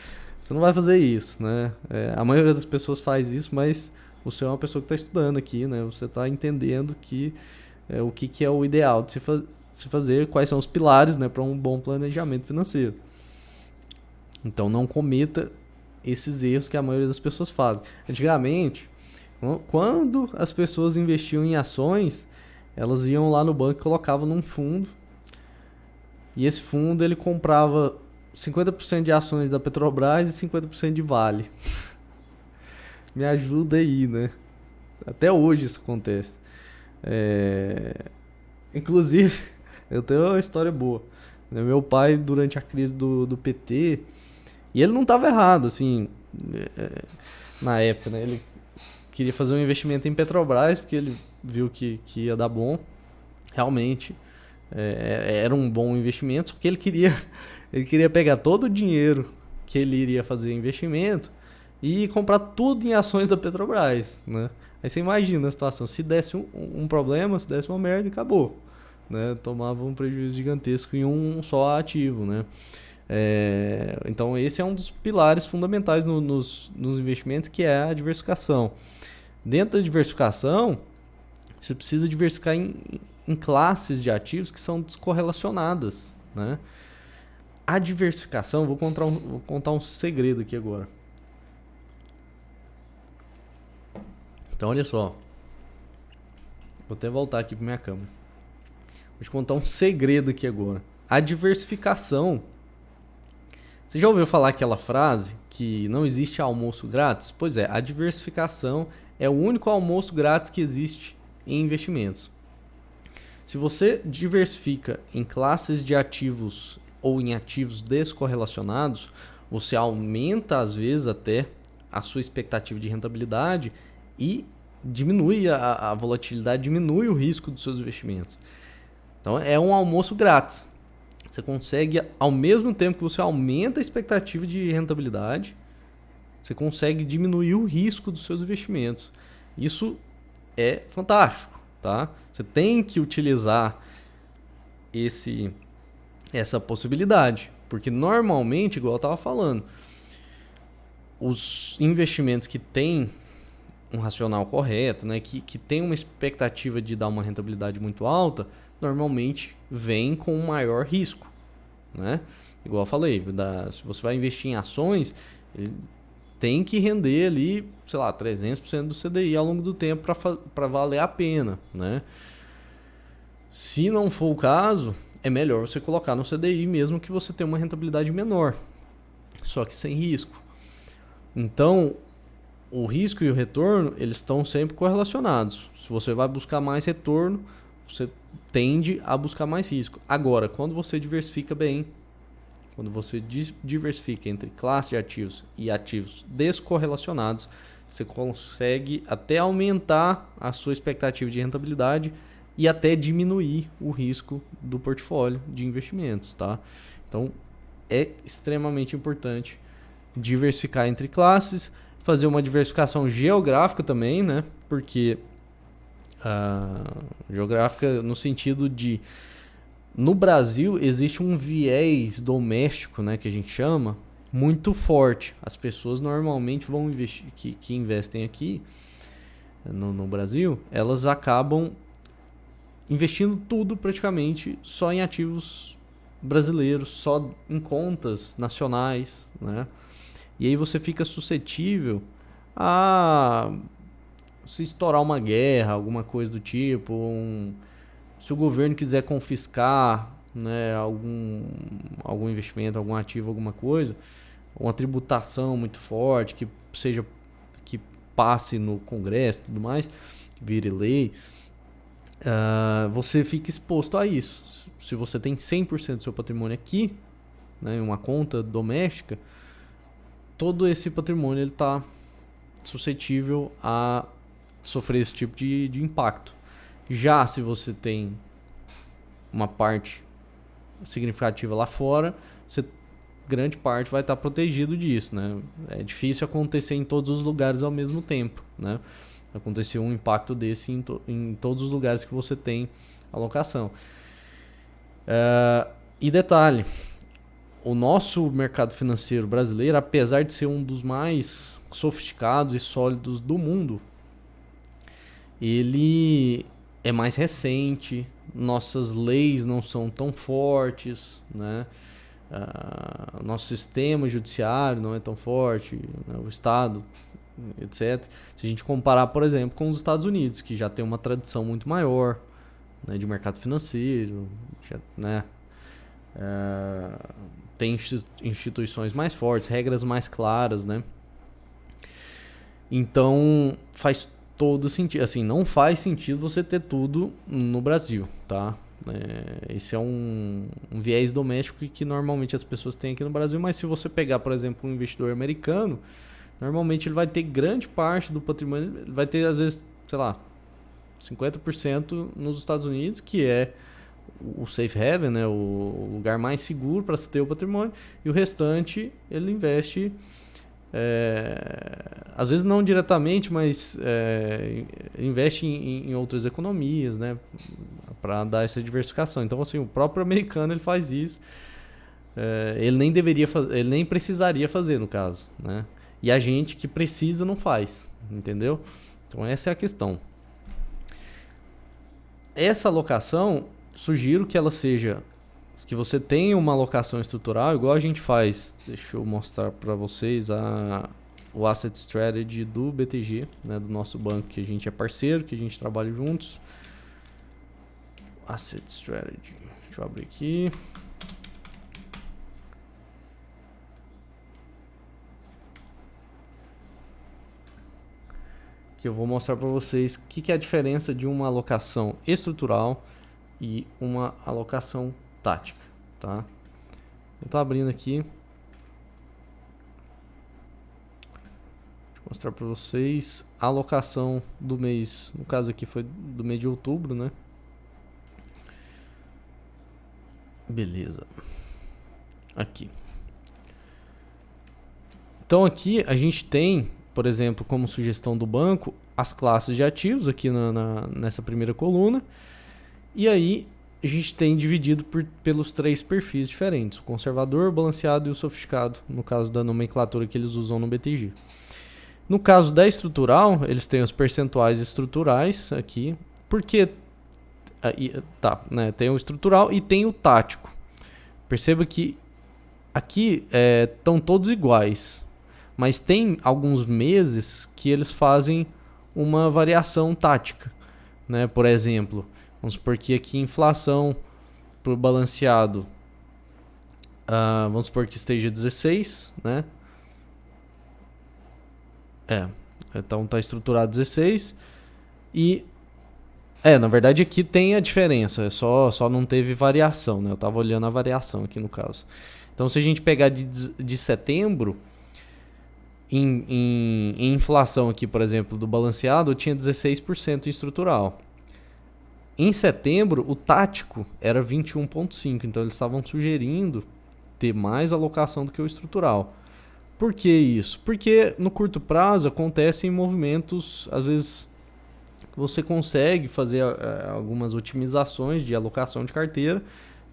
Você não vai fazer isso, né? A maioria das pessoas faz isso, mas você é uma pessoa que está estudando aqui, né? Você está entendendo o que é o ideal de se fazer, quais são os pilares, né, para um bom planejamento financeiro. Então não cometa esses erros que a maioria das pessoas fazem. Antigamente, quando as pessoas investiam em ações, elas iam lá no banco e colocavam num fundo. E esse fundo ele comprava 50% de ações da Petrobras e 50% de Vale. Me ajuda aí, né? Até hoje isso acontece. Inclusive, eu tenho uma história boa. Meu pai, durante a crise do PT, e ele não estava errado, assim, na época, né? Ele queria fazer um investimento em Petrobras, porque ele viu que ia dar bom. Realmente, era um bom investimento, só que ele queria pegar todo o dinheiro que ele iria fazer investimento e comprar tudo em ações da Petrobras, né? Aí você imagina a situação, se desse um problema, se desse uma merda, acabou, né? Tomava um prejuízo gigantesco em um só ativo, né? Então, esse é um dos pilares fundamentais nos investimentos, que é a diversificação. Dentro da diversificação, você precisa diversificar em classes de ativos que são descorrelacionadas, né? A diversificação, vou contar um segredo aqui agora. Então, olha só. Vou até voltar aqui para minha câmera. Vou te contar um segredo aqui agora. A diversificação. Você já ouviu falar aquela frase que não existe almoço grátis? Pois é, a diversificação é o único almoço grátis que existe em investimentos. Se você diversifica em classes de ativos ou em ativos descorrelacionados, você aumenta às vezes até a sua expectativa de rentabilidade e diminui a volatilidade, diminui o risco dos seus investimentos. Então é um almoço grátis. Você consegue, ao mesmo tempo que você aumenta a expectativa de rentabilidade, você consegue diminuir o risco dos seus investimentos. Isso é fantástico, tá? Você tem que utilizar essa possibilidade, porque normalmente, igual eu estava falando, os investimentos que têm um racional correto, né, que tem uma expectativa de dar uma rentabilidade muito alta, normalmente vem com um maior risco, né? Igual eu falei, se você vai investir em ações, ele tem que render ali, sei lá, 300% do CDI ao longo do tempo para valer a pena, né? Se não for o caso, é melhor você colocar no CDI mesmo que você tenha uma rentabilidade menor, só que sem risco. Então, o risco e o retorno, eles estão sempre correlacionados. Se você vai buscar mais retorno, você tende a buscar mais risco. Agora, quando você diversifica bem, quando você diversifica entre classe de ativos e ativos descorrelacionados, você consegue até aumentar a sua expectativa de rentabilidade e até diminuir o risco do portfólio de investimentos, tá? Então, é extremamente importante diversificar entre classes, fazer uma diversificação geográfica também, né? Porque geográfica no sentido de no Brasil existe um viés doméstico, né, que a gente chama, muito forte. As pessoas normalmente vão investir, que investem aqui no Brasil, elas acabam investindo tudo praticamente só em ativos brasileiros, só em contas nacionais, né? E aí você fica suscetível a se estourar uma guerra, alguma coisa do tipo, se o governo quiser confiscar, né, algum investimento, algum ativo, alguma coisa, uma tributação muito forte que passe no Congresso e tudo mais, que vire lei, você fica exposto a isso. Se você tem 100% do seu patrimônio aqui, né, em uma conta doméstica, todo esse patrimônio ele está suscetível a sofrer esse tipo de impacto. Já se você tem uma parte significativa lá fora, grande parte vai estar protegido disso, né? É difícil acontecer em todos os lugares ao mesmo tempo, né? Acontecer um impacto desse em todos os lugares que você tem alocação. E detalhe, o nosso mercado financeiro brasileiro, apesar de ser um dos mais sofisticados e sólidos do mundo, ele é mais recente, nossas leis não são tão fortes, né? Nosso sistema judiciário não é tão forte, né? O Estado, etc. Se a gente comparar, por exemplo, com os Estados Unidos, que já tem uma tradição muito maior, né, de mercado financeiro, né? Tem instituições mais fortes, regras mais claras, né? Então faz todo sentido. Assim, não faz sentido você ter tudo no Brasil, tá? Esse é um viés doméstico que normalmente as pessoas têm aqui no Brasil, mas se você pegar, por exemplo, um investidor americano, normalmente ele vai ter grande parte do patrimônio, ele vai ter às vezes, sei lá, 50% nos Estados Unidos, que é o safe haven, né, o lugar mais seguro para se ter o patrimônio, e o restante ele investe, às vezes não diretamente, mas investe em outras economias, né, para dar essa diversificação. Então, assim, o próprio americano ele faz isso. ele nem deveria ele nem precisaria fazer, no caso, né? E a gente que precisa não faz, entendeu? Então essa é a questão. Essa alocação, sugiro que ela seja, que você tenha uma alocação estrutural, igual a gente faz. Deixa eu mostrar para vocês o Asset Strategy do BTG, né, do nosso banco, que a gente é parceiro, que a gente trabalha juntos. Asset Strategy. Deixa eu abrir aqui. Que eu vou mostrar para vocês o que é a diferença de uma alocação estrutural e uma alocação tática, tá? Eu tô abrindo aqui. Deixa eu mostrar para vocês a alocação do mês, no caso aqui foi do mês de outubro, né? Beleza. Aqui. Então aqui a gente tem, por exemplo, como sugestão do banco, as classes de ativos aqui nessa primeira coluna. E aí a gente tem dividido pelos 3 perfis diferentes: o conservador, o balanceado e o sofisticado, no caso da nomenclatura que eles usam no BTG. No caso da estrutural, eles têm os percentuais estruturais aqui, porque tem o estrutural e tem o tático. Perceba que aqui estão todos iguais, mas tem alguns meses que eles fazem uma variação tática, né? Por exemplo, vamos supor que aqui inflação para o balanceado, vamos supor que esteja 16, né? Então está estruturado 16 e na verdade aqui tem a diferença, só não teve variação, né? Eu estava olhando a variação aqui no caso. Então se a gente pegar de setembro, em inflação aqui, por exemplo, do balanceado, eu tinha 16% em estrutural. Em setembro, o tático era 21,5%, então eles estavam sugerindo ter mais alocação do que o estrutural. Por que isso? Porque no curto prazo acontecem movimentos, às vezes você consegue fazer algumas otimizações de alocação de carteira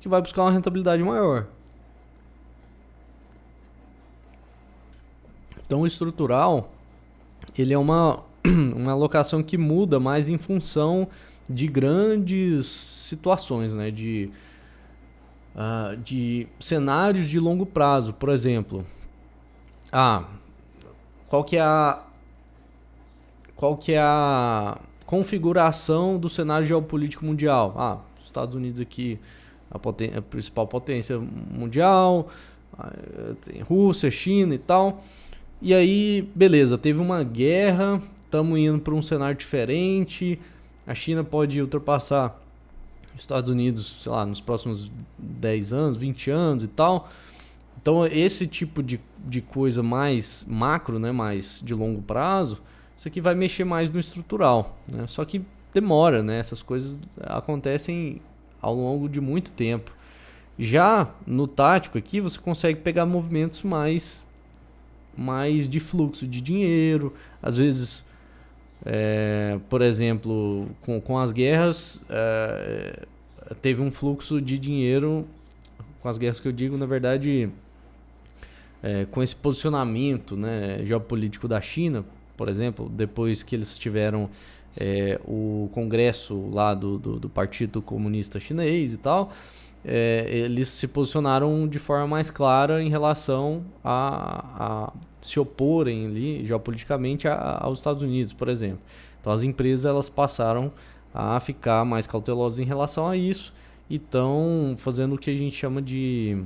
que vai buscar uma rentabilidade maior. Então o estrutural, ele é uma alocação que muda mais em função de grandes situações, né? De cenários de longo prazo. Por exemplo, qual que é a configuração do cenário geopolítico mundial? Os Estados Unidos aqui, a principal potência mundial, tem Rússia, China e tal. E aí, beleza, teve uma guerra, estamos indo para um cenário diferente, a China pode ultrapassar os Estados Unidos, sei lá, nos próximos 10 anos, 20 anos e tal. Então, esse tipo de coisa mais macro, né, mais de longo prazo, isso aqui vai mexer mais no estrutural, né? Só que demora, né? Essas coisas acontecem ao longo de muito tempo. Já no tático aqui, você consegue pegar movimentos mais de fluxo de dinheiro. Às vezes, por exemplo, com as guerras, teve um fluxo de dinheiro, com as guerras que eu digo, na verdade, com esse posicionamento, né, geopolítico da China, por exemplo, depois que eles tiveram o congresso lá do Partido Comunista Chinês e tal, eles se posicionaram de forma mais clara em relação a se oporem ali geopoliticamente aos Estados Unidos, por exemplo. Então as empresas elas passaram a ficar mais cautelosas em relação a isso e estão fazendo o que a gente chama de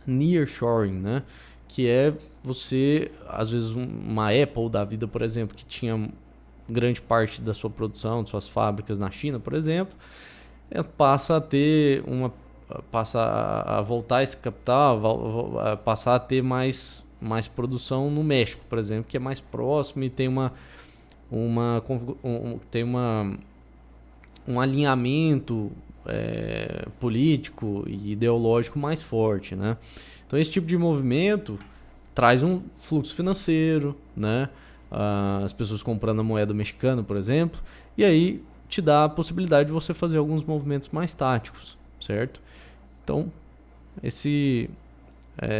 nearshoring, né? Que é você, às vezes uma Apple da vida, por exemplo, que tinha grande parte da sua produção, de suas fábricas na China, por exemplo, passa a voltar esse capital, passar a ter mais produção no México, por exemplo, que é mais próximo e tem um alinhamento político e ideológico mais forte, né? Então esse tipo de movimento traz um fluxo financeiro, né? As pessoas comprando a moeda mexicana, por exemplo, e aí te dá a possibilidade de você fazer alguns movimentos mais táticos, certo? Então,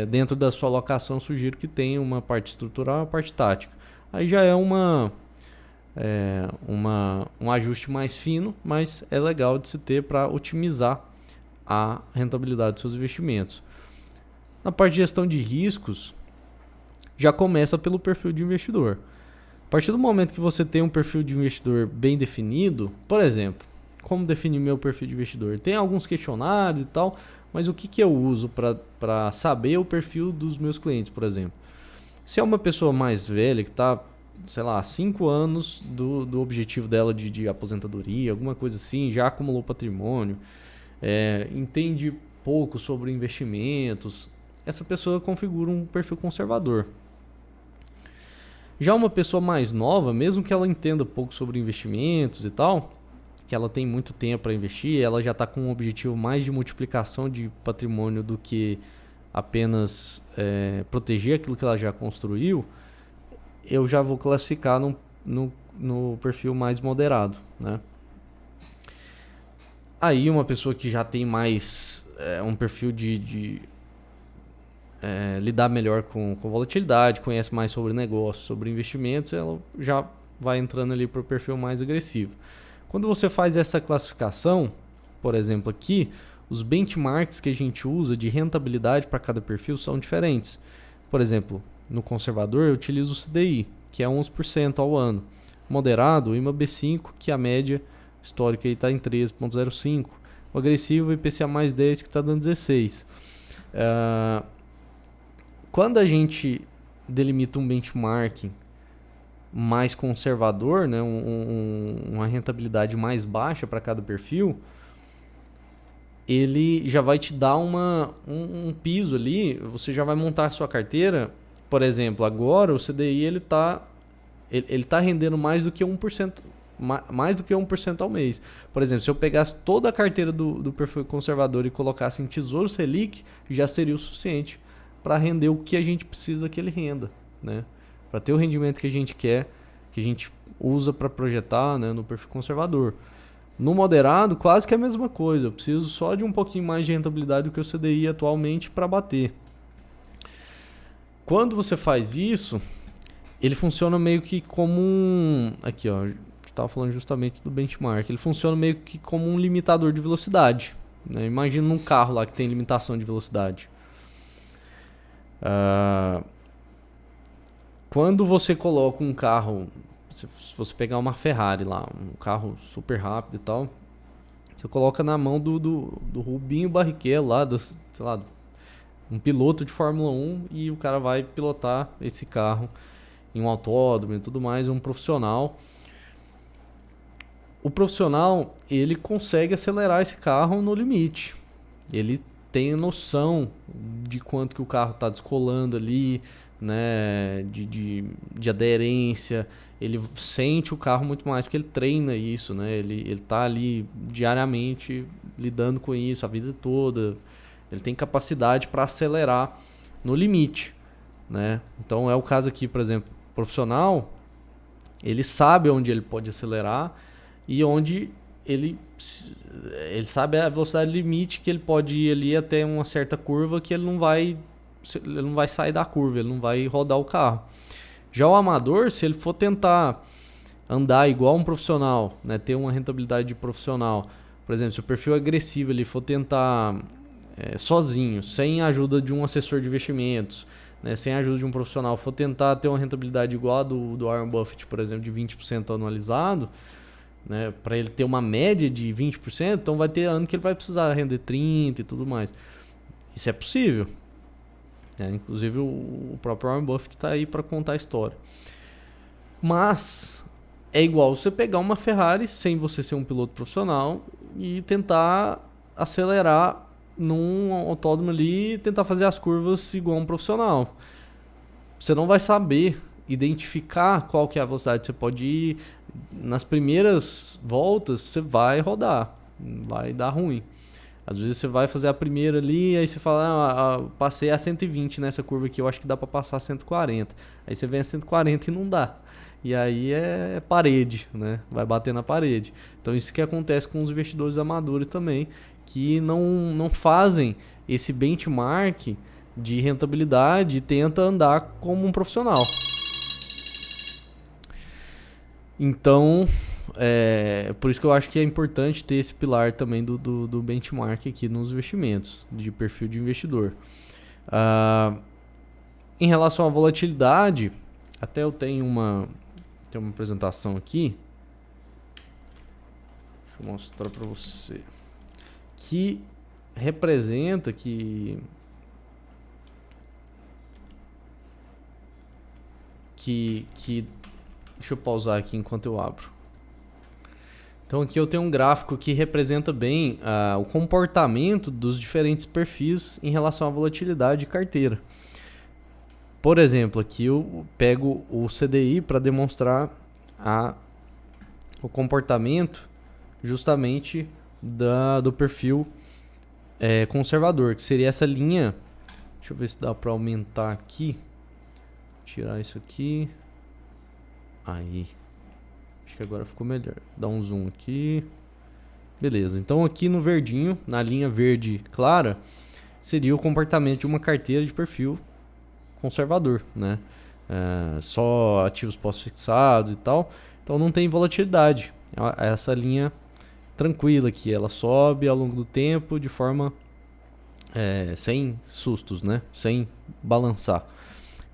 dentro da sua alocação, sugiro que tenha uma parte estrutural e uma parte tática. Aí já é um ajuste mais fino, mas é legal de se ter para otimizar a rentabilidade dos seus investimentos. Na parte de gestão de riscos, já começa pelo perfil de investidor. A partir do momento que você tem um perfil de investidor bem definido, por exemplo, como definir meu perfil de investidor? Tem alguns questionários e tal, mas o que eu uso para saber o perfil dos meus clientes, por exemplo? Se é uma pessoa mais velha que está, sei lá, 5 anos do objetivo dela de aposentadoria, alguma coisa assim, já acumulou patrimônio, entende pouco sobre investimentos, essa pessoa configura um perfil conservador. Já uma pessoa mais nova, mesmo que ela entenda pouco sobre investimentos e tal, que ela tem muito tempo para investir, ela já está com um objetivo mais de multiplicação de patrimônio do que apenas proteger aquilo que ela já construiu, eu já vou classificar no perfil mais moderado, né? Aí uma pessoa que já tem mais um perfil de lidar melhor com volatilidade, conhece mais sobre negócios, sobre investimentos, ela já vai entrando ali para o perfil mais agressivo. Quando você faz essa classificação, por exemplo aqui, os benchmarks que a gente usa de rentabilidade para cada perfil são diferentes. Por exemplo, no conservador eu utilizo o CDI, que é 11% ao ano. Moderado, o IMAB5, que a média histórica está em 13,05%. O agressivo, o IPCA mais 10, que está dando 16%. Quando a gente delimita um benchmark mais conservador, né, uma rentabilidade mais baixa para cada perfil, ele já vai te dar um piso ali, você já vai montar a sua carteira. Por exemplo, agora o CDI ele tá rendendo mais do que 1%, mais do que 1% ao mês. Por exemplo, se eu pegasse toda a carteira do perfil conservador e colocasse em Tesouro Selic, já seria o suficiente para render o que a gente precisa que ele renda, né? Para ter o rendimento que a gente quer, que a gente usa para projetar, né, no perfil conservador. No moderado, quase que a mesma coisa. Eu preciso só de um pouquinho mais de rentabilidade do que o CDI atualmente para bater. Quando você faz isso, ele funciona meio que como aqui, ó, estava falando justamente do benchmark. Ele funciona meio que como um limitador de velocidade, né? Imagina num carro lá que tem limitação de velocidade. Quando você coloca um carro, se você pegar uma Ferrari lá, um carro super rápido e tal, você coloca na mão do Rubinho Barrichello lá, sei lá, um piloto de Fórmula 1, e o cara vai pilotar esse carro em um autódromo e tudo mais, um profissional. O profissional, ele consegue acelerar esse carro no limite. Ele tem noção de quanto que o carro está descolando ali, né, de aderência. Ele sente o carro muito mais porque ele treina isso, né? Ele tá ali diariamente lidando com isso a vida toda. Ele tem capacidade para acelerar no limite, né? Então é o caso aqui, por exemplo, profissional, ele sabe onde ele pode acelerar e onde ele sabe a velocidade limite que ele pode ir ali até uma certa curva, que ele não vai sair da curva, ele não vai rodar o carro. Já o amador, se ele for tentar andar igual um profissional, né, ter uma rentabilidade de profissional, por exemplo, se o perfil agressivo ele for tentar sozinho, sem a ajuda de um assessor de investimentos, né, sem a ajuda de um profissional, for tentar ter uma rentabilidade igual a do Warren Buffett, por exemplo, de 20% anualizado, né, para ele ter uma média de 20%, então vai ter ano que ele vai precisar render 30% e tudo mais. Isso é possível. Inclusive o próprio Warren Buffett está aí para contar a história. Mas é igual você pegar uma Ferrari sem você ser um piloto profissional e tentar acelerar num autódromo ali e tentar fazer as curvas igual um profissional. Você não vai saber identificar qual que é a velocidade que você pode ir. Nas primeiras voltas você vai rodar, vai dar ruim. Às vezes você vai fazer a primeira ali, aí você fala, passei a 120 nessa curva aqui, eu acho que dá para passar a 140. Aí você vem a 140 e não dá. E aí é parede, né? Vai bater na parede. Então isso que acontece com os investidores amadores também, que não fazem esse benchmark de rentabilidade e tenta andar como um profissional. Então, por isso que eu acho que é importante ter esse pilar também do benchmark aqui nos investimentos, de perfil de investidor. Em relação à volatilidade, até eu tenho uma apresentação aqui. Deixa eu mostrar para você. Que representa que deixa eu pausar aqui enquanto eu abro. Então aqui eu tenho um gráfico que representa bem o comportamento dos diferentes perfis em relação à volatilidade de carteira. Por exemplo, aqui eu pego o CDI para demonstrar o comportamento justamente do perfil conservador, que seria essa linha. Deixa eu ver se dá para aumentar aqui. Tirar isso aqui. Aí. Acho que agora ficou melhor. Dá um zoom aqui. Beleza. Então aqui no verdinho, na linha verde clara, seria o comportamento de uma carteira de perfil conservador, né? Só ativos pós-fixados e tal. Então não tem volatilidade. Essa linha tranquila aqui, ela sobe ao longo do tempo de forma sem sustos, né? Sem balançar.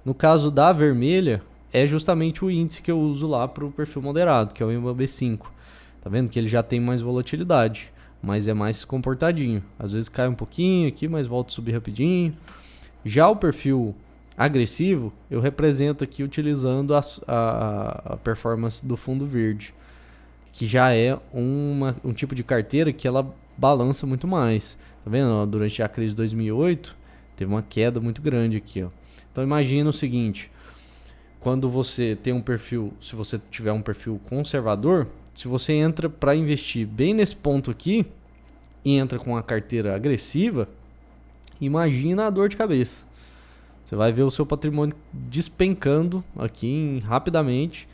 No caso da vermelha, é justamente o índice que eu uso lá para o perfil moderado, que é o IMAB5. Tá vendo que ele já tem mais volatilidade, mas é mais comportadinho. Às vezes cai um pouquinho aqui, mas volta a subir rapidinho. Já o perfil agressivo, eu represento aqui utilizando a performance do fundo verde, que já é um tipo de carteira que ela balança muito mais. Tá vendo? Durante a crise de 2008, teve uma queda muito grande aqui, ó. Então imagina o seguinte, quando você tem um perfil, se você tiver um perfil conservador, se você entra para investir bem nesse ponto aqui e entra com uma carteira agressiva, imagina a dor de cabeça. Você vai ver o seu patrimônio despencando aqui rapidamente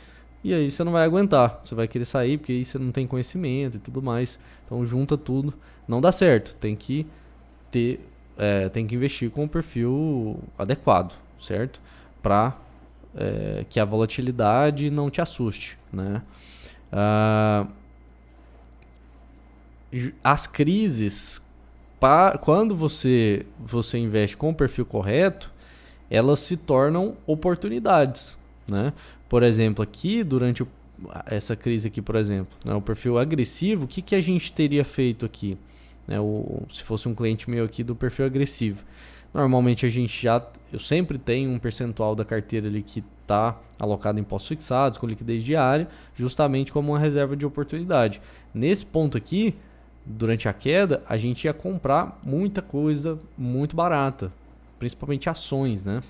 e aí você não vai aguentar. Você vai querer sair porque aí você não tem conhecimento e tudo mais. Então junta tudo, não dá certo. Tem que investir com o perfil adequado, certo? Para que a volatilidade não te assuste, né? As crises, quando você investe com o perfil correto, elas se tornam oportunidades, né? Por exemplo, aqui durante essa crise aqui, por exemplo, né, o perfil agressivo, o que a gente teria feito aqui? Né, se fosse um cliente meu aqui do perfil agressivo, normalmente eu sempre tenho um percentual da carteira ali que está alocado em postos fixados com liquidez diária, justamente como uma reserva de oportunidade. Nesse ponto aqui, durante a queda, a gente ia comprar muita coisa muito barata, principalmente ações, né?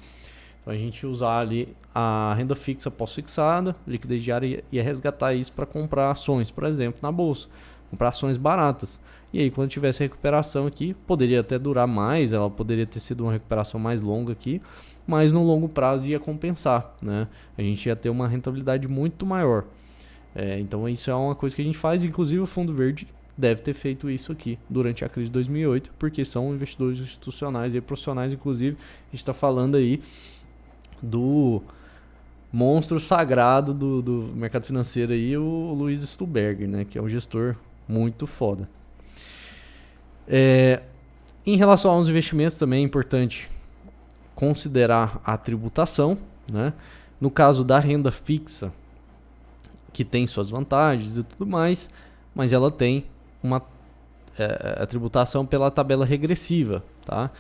Então a gente usar ali a renda fixa pós-fixada, liquidez diária, ia resgatar isso para comprar ações, por exemplo, na bolsa, comprar ações baratas. E aí, quando tivesse recuperação aqui, poderia até durar mais, ela poderia ter sido uma recuperação mais longa aqui, mas no longo prazo ia compensar, né? A gente ia ter uma rentabilidade muito maior. Então isso é uma coisa que a gente faz, inclusive o Fundo Verde deve ter feito isso aqui durante a crise de 2008, porque são investidores institucionais e profissionais, inclusive a gente está falando aí do monstro sagrado do mercado financeiro aí, o Luiz Stuberger, né? Que é um gestor muito foda. Em relação aos investimentos também é importante considerar a tributação, né? No caso da renda fixa, que tem suas vantagens e tudo mais, mas ela tem a tributação pela tabela regressiva, tá?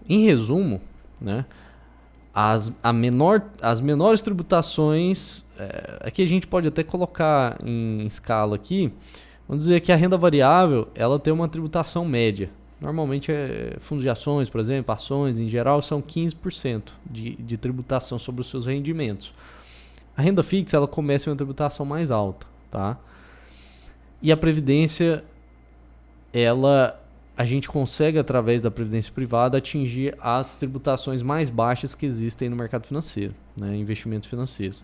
Em resumo, né? As menores tributações, aqui a gente pode até colocar em escala aqui. Vamos dizer que a renda variável, ela tem uma tributação média. Normalmente fundos de ações, por exemplo, ações em geral, são 15% de tributação sobre os seus rendimentos. A renda fixa, ela começa em uma tributação mais alta, tá? E a previdência, a gente consegue, através da previdência privada, atingir as tributações mais baixas que existem no mercado financeiro, né? Investimentos financeiros.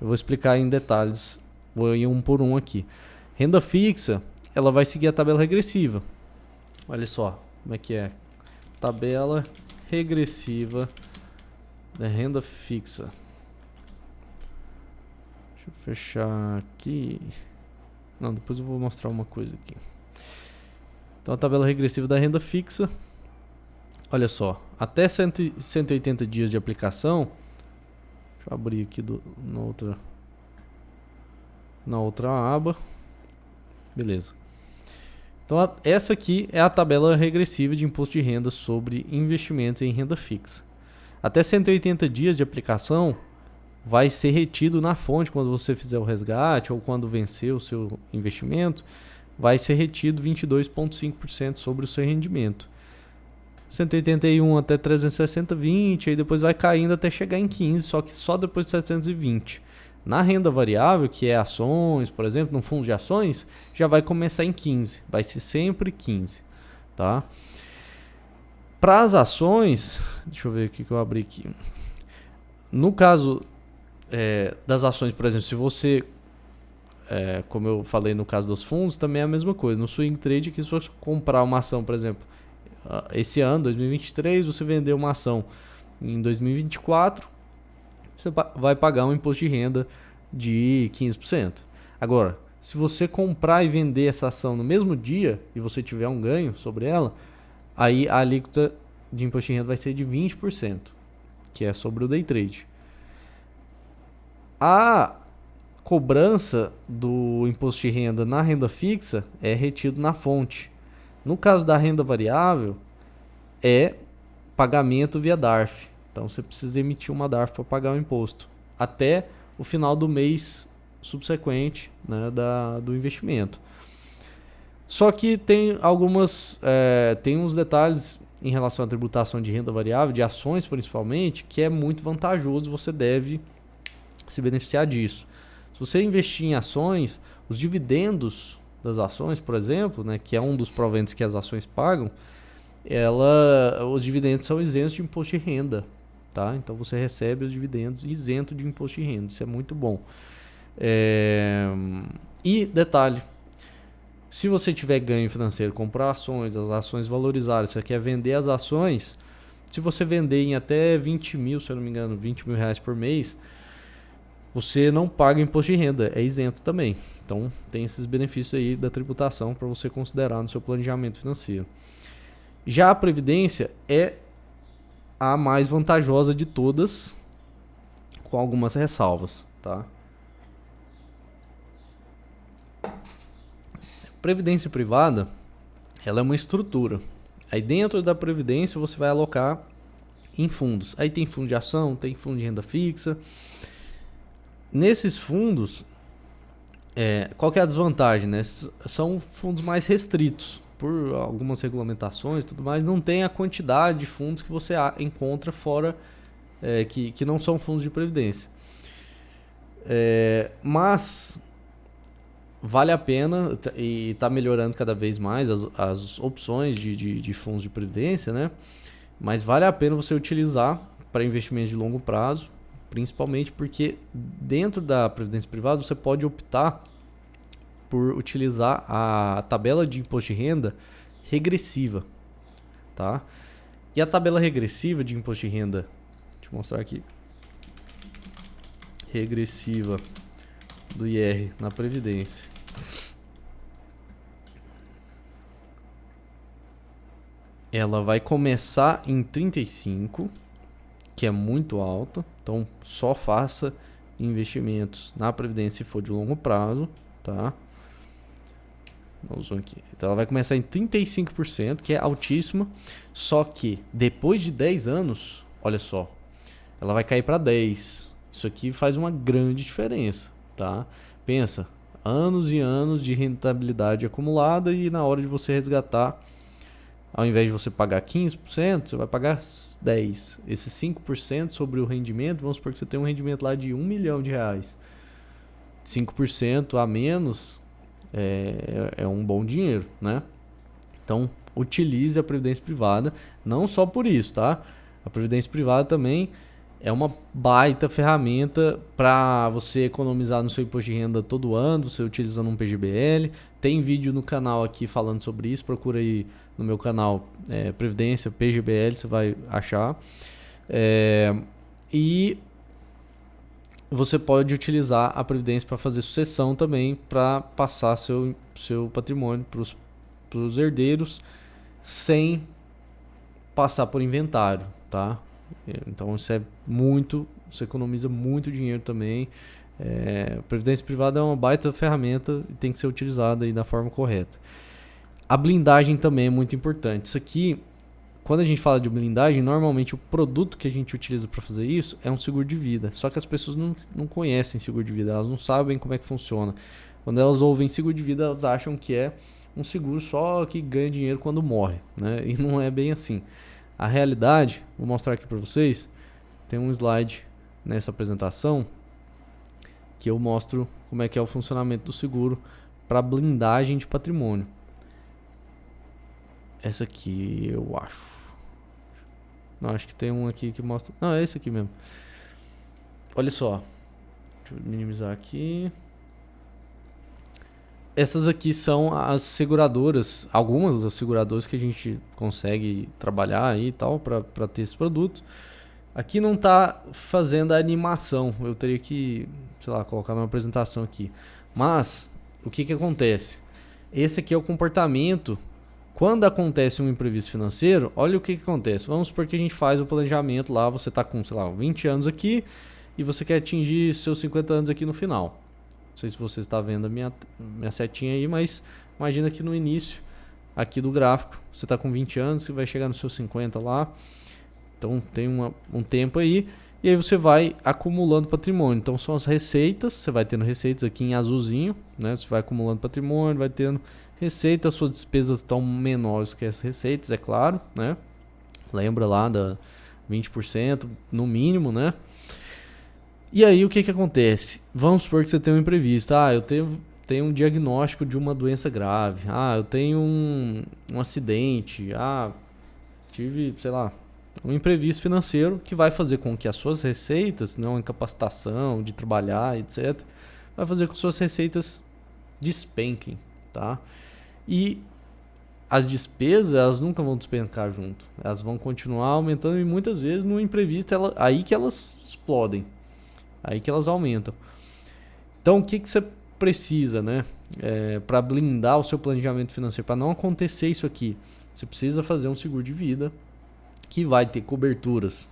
Eu vou explicar em detalhes, vou ir um por um aqui. Renda fixa, ela vai seguir a tabela regressiva. Olha só como é que é. tabela regressiva da renda fixa. Deixa eu fechar aqui. Não, depois eu vou mostrar uma coisa aqui. Então a tabela regressiva da renda fixa. Olha só, até 180 dias de aplicação. Deixa eu abrir aqui na outra aba. Beleza. Então essa aqui é a tabela regressiva de imposto de renda sobre investimentos em renda fixa. Até 180 dias de aplicação vai ser retido na fonte quando você fizer o resgate ou quando vencer o seu investimento, vai ser retido 22,5% sobre o seu rendimento. 181 até 360, 20, aí depois vai caindo até chegar em 15, só que só depois de 720. Na renda variável, que é ações, por exemplo, no fundo de ações, já vai começar em 15, vai ser sempre 15, tá? Para as ações, deixa eu ver o que eu abri aqui. No caso das ações, por exemplo, se você, como eu falei no caso dos fundos, também é a mesma coisa. No swing trade, que se você comprar uma ação, por exemplo, esse ano, 2023, você vendeu uma ação em 2024, você vai pagar um imposto de renda de 15%. Agora, se você comprar e vender essa ação no mesmo dia e você tiver um ganho sobre ela, aí a alíquota de imposto de renda vai ser de 20%, que é sobre o day trade. A cobrança do imposto de renda na renda fixa é retido na fonte. No caso da renda variável, é pagamento via DARF. Então você precisa emitir uma DARF para pagar o imposto até o final do mês subsequente, né, do investimento. Só que tem tem uns detalhes em relação à tributação de renda variável, de ações principalmente, que é muito vantajoso, você deve se beneficiar disso. Se você investir em ações, os dividendos das ações, por exemplo, né, que é um dos proventos que as ações pagam, os dividendos são isentos de imposto de renda, tá? Então você recebe os dividendos isento de imposto de renda, isso é muito bom. E detalhe, se você tiver ganho financeiro, comprar ações, as ações valorizaram, você quer vender as ações, se você vender em até 20 mil, se eu não me engano, 20 mil reais por mês, você não paga imposto de renda, é isento também. Então tem esses benefícios aí da tributação para você considerar no seu planejamento financeiro. Já a previdência é a mais vantajosa de todas, com algumas ressalvas, tá? Previdência privada, ela é uma estrutura. Aí dentro da previdência você vai alocar em fundos. Aí tem fundo de ação, tem fundo de renda fixa. Nesses fundos, qual que é a desvantagem, né? São fundos mais restritos por algumas regulamentações e tudo mais. Não tem a quantidade de fundos que você encontra fora, que não são fundos de previdência. Mas vale a pena e está melhorando cada vez mais as opções de fundos de previdência, né? Mas vale a pena você utilizar para investimentos de longo prazo, principalmente porque dentro da previdência privada você pode optar por utilizar a tabela de imposto de renda regressiva, tá? E a tabela regressiva de imposto de renda, deixa eu mostrar aqui, regressiva do IR na previdência. Ela vai começar em 35, que é muito alta, então só faça investimentos na previdência se for de longo prazo, tá? Vamos aqui. Então ela vai começar em 35%, que é altíssima, só que depois de 10 anos, olha só, ela vai cair para 10. Isso aqui faz uma grande diferença, tá? Pensa, anos e anos de rentabilidade acumulada e na hora de você resgatar, ao invés de você pagar 15%, você vai pagar 10%. Esses 5% sobre o rendimento, vamos supor que você tem um rendimento lá de R$1 milhão. 5% a menos é um bom dinheiro, né? Então, utilize a previdência privada, não só por isso, tá? A previdência privada também É uma baita ferramenta para você economizar no seu imposto de renda todo ano, você utilizando um PGBL. Tem vídeo no canal aqui falando sobre isso, procura aí no meu canal Previdência PGBL, você vai achar. E você pode utilizar a Previdência para fazer sucessão também, para passar seu patrimônio para os herdeiros sem passar por inventário, tá? Então isso você economiza muito dinheiro também. Previdência privada é uma baita ferramenta e tem que ser utilizada aí da forma correta. A blindagem também é muito importante. Isso aqui, quando a gente fala de blindagem, normalmente o produto que a gente utiliza para fazer isso é um seguro de vida. Só que as pessoas não conhecem seguro de vida, elas não sabem como é que funciona. Quando elas ouvem seguro de vida, elas acham que é um seguro só que ganha dinheiro quando morre, né? E não é bem assim. A realidade, vou mostrar aqui para vocês, tem um slide nessa apresentação que eu mostro como é que é o funcionamento do seguro para blindagem de patrimônio. Essa aqui eu acho. Não, acho que tem um aqui que mostra. Não, é esse aqui mesmo. Olha só. Deixa eu minimizar aqui. Essas aqui são as seguradoras, algumas das seguradoras que a gente consegue trabalhar aí e tal para ter esse produto. Aqui não está fazendo a animação, eu teria que, sei lá, colocar uma apresentação aqui. Mas o que acontece? Esse aqui é o comportamento. Quando acontece um imprevisto financeiro, olha o que acontece. Vamos supor que a gente faz o planejamento lá, você está com, sei lá, 20 anos aqui e você quer atingir seus 50 anos aqui no final. Não sei se você está vendo a minha setinha aí, mas imagina que no início aqui do gráfico, você está com 20 anos, você vai chegar nos seus 50 lá. Então tem um tempo aí, e aí você vai acumulando patrimônio. Então são as receitas, você vai tendo receitas aqui em azulzinho, né? Você vai acumulando patrimônio, vai tendo receitas, suas despesas estão menores que as receitas, é claro, né? Lembra lá da 20% no mínimo, né? E aí o que acontece? Vamos supor que você tem um imprevisto. Eu tenho um diagnóstico de uma doença grave. Eu tenho um acidente. Tive, sei lá, um imprevisto financeiro que vai fazer com que as suas receitas, não incapacitação de trabalhar, etc., vai fazer com que suas receitas despenquem, tá? E as despesas, elas nunca vão despencar junto. Elas vão continuar aumentando e muitas vezes no imprevisto, aí que elas explodem. Aí que elas aumentam. Então o que você precisa, né? Para blindar o seu planejamento financeiro, para não acontecer isso aqui, você precisa fazer um seguro de vida que vai ter coberturas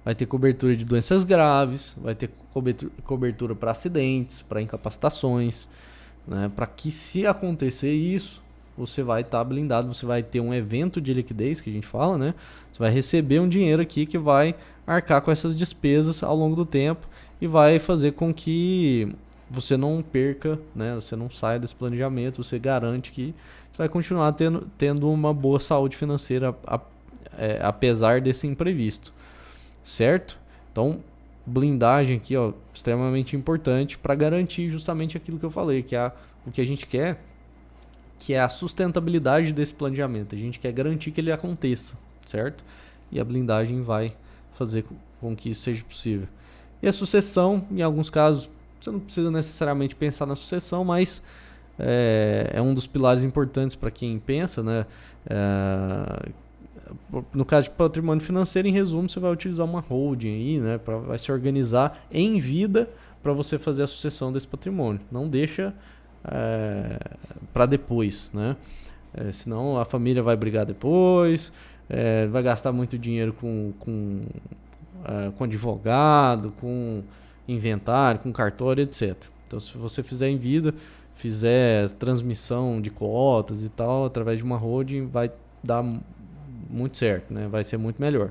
vai ter cobertura de doenças graves, vai ter cobertura para acidentes, para incapacitações, né? Para que se acontecer isso, você vai estar blindado, você vai ter um evento de liquidez, que a gente fala, né? Você vai receber um dinheiro aqui que vai arcar com essas despesas ao longo do tempo e vai fazer com que você não perca, né? Você não saia desse planejamento, você garante que você vai continuar tendo uma boa saúde financeira apesar desse imprevisto, certo? Então, blindagem aqui, ó, extremamente importante para garantir justamente aquilo que eu falei, que é o que a gente quer, que é a sustentabilidade desse planejamento. A gente quer garantir que ele aconteça, certo? E a blindagem vai fazer com que isso seja possível. E a sucessão, em alguns casos, você não precisa necessariamente pensar na sucessão, mas é um dos pilares importantes para quem pensa, né? No caso de patrimônio financeiro, em resumo, você vai utilizar uma holding aí, né? Vai se organizar em vida para você fazer a sucessão desse patrimônio. Não deixa para depois, né? Senão a família vai brigar depois, vai gastar muito dinheiro com advogado, com inventário, com cartório, etc. Então, se você fizer em vida, fizer transmissão de cotas e tal, através de uma holding, vai dar muito certo, né? Vai ser muito melhor.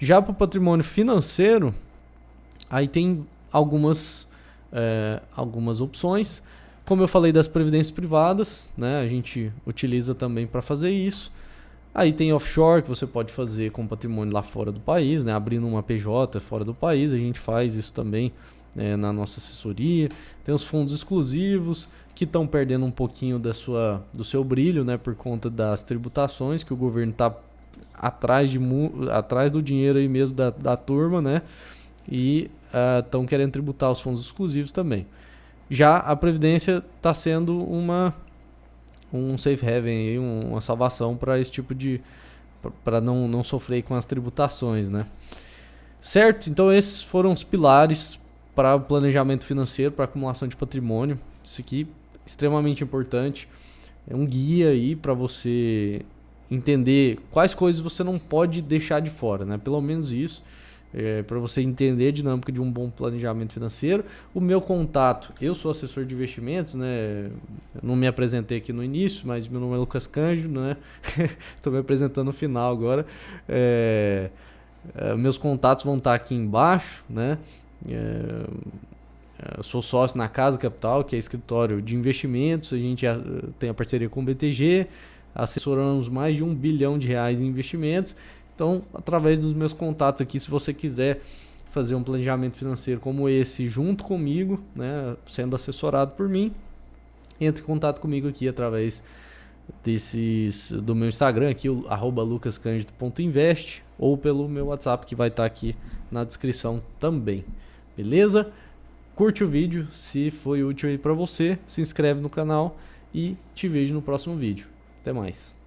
Já para o patrimônio financeiro, aí tem algumas opções. Como eu falei das previdências privadas, né? A gente utiliza também para fazer isso. Aí tem offshore, que você pode fazer com patrimônio lá fora do país, né? Abrindo uma PJ fora do país, a gente faz isso também na nossa assessoria. Tem os fundos exclusivos, que estão perdendo um pouquinho do seu brilho, né? Por conta das tributações, que o governo está atrás do dinheiro aí mesmo da turma, né? E estão querendo tributar os fundos exclusivos também. Já a Previdência está sendo um safe haven, aí, uma salvação para esse tipo de... para não sofrer com as tributações, né? Certo? Então esses foram os pilares para o planejamento financeiro, para acumulação de patrimônio. Isso aqui é extremamente importante. É um guia aí para você entender quais coisas você não pode deixar de fora, né? Pelo menos isso, para você entender a dinâmica de um bom planejamento financeiro. O meu contato, eu sou assessor de investimentos, né? Eu não me apresentei aqui no início, mas meu nome é Lucas Cândido, né? Estou me apresentando no final agora. Meus contatos vão estar aqui embaixo, né? Eu sou sócio na Casa Capital, que é escritório de investimentos. A gente tem a parceria com o BTG, assessoramos mais de R$ 1 bilhão em investimentos. Então, através dos meus contatos aqui, se você quiser fazer um planejamento financeiro como esse junto comigo, né, sendo assessorado por mim, entre em contato comigo aqui através do meu Instagram, aqui, o @lucascandido.invest, ou pelo meu WhatsApp, que vai estar aqui na descrição também. Beleza? Curte o vídeo, se foi útil aí para você, se inscreve no canal e te vejo no próximo vídeo. Até mais.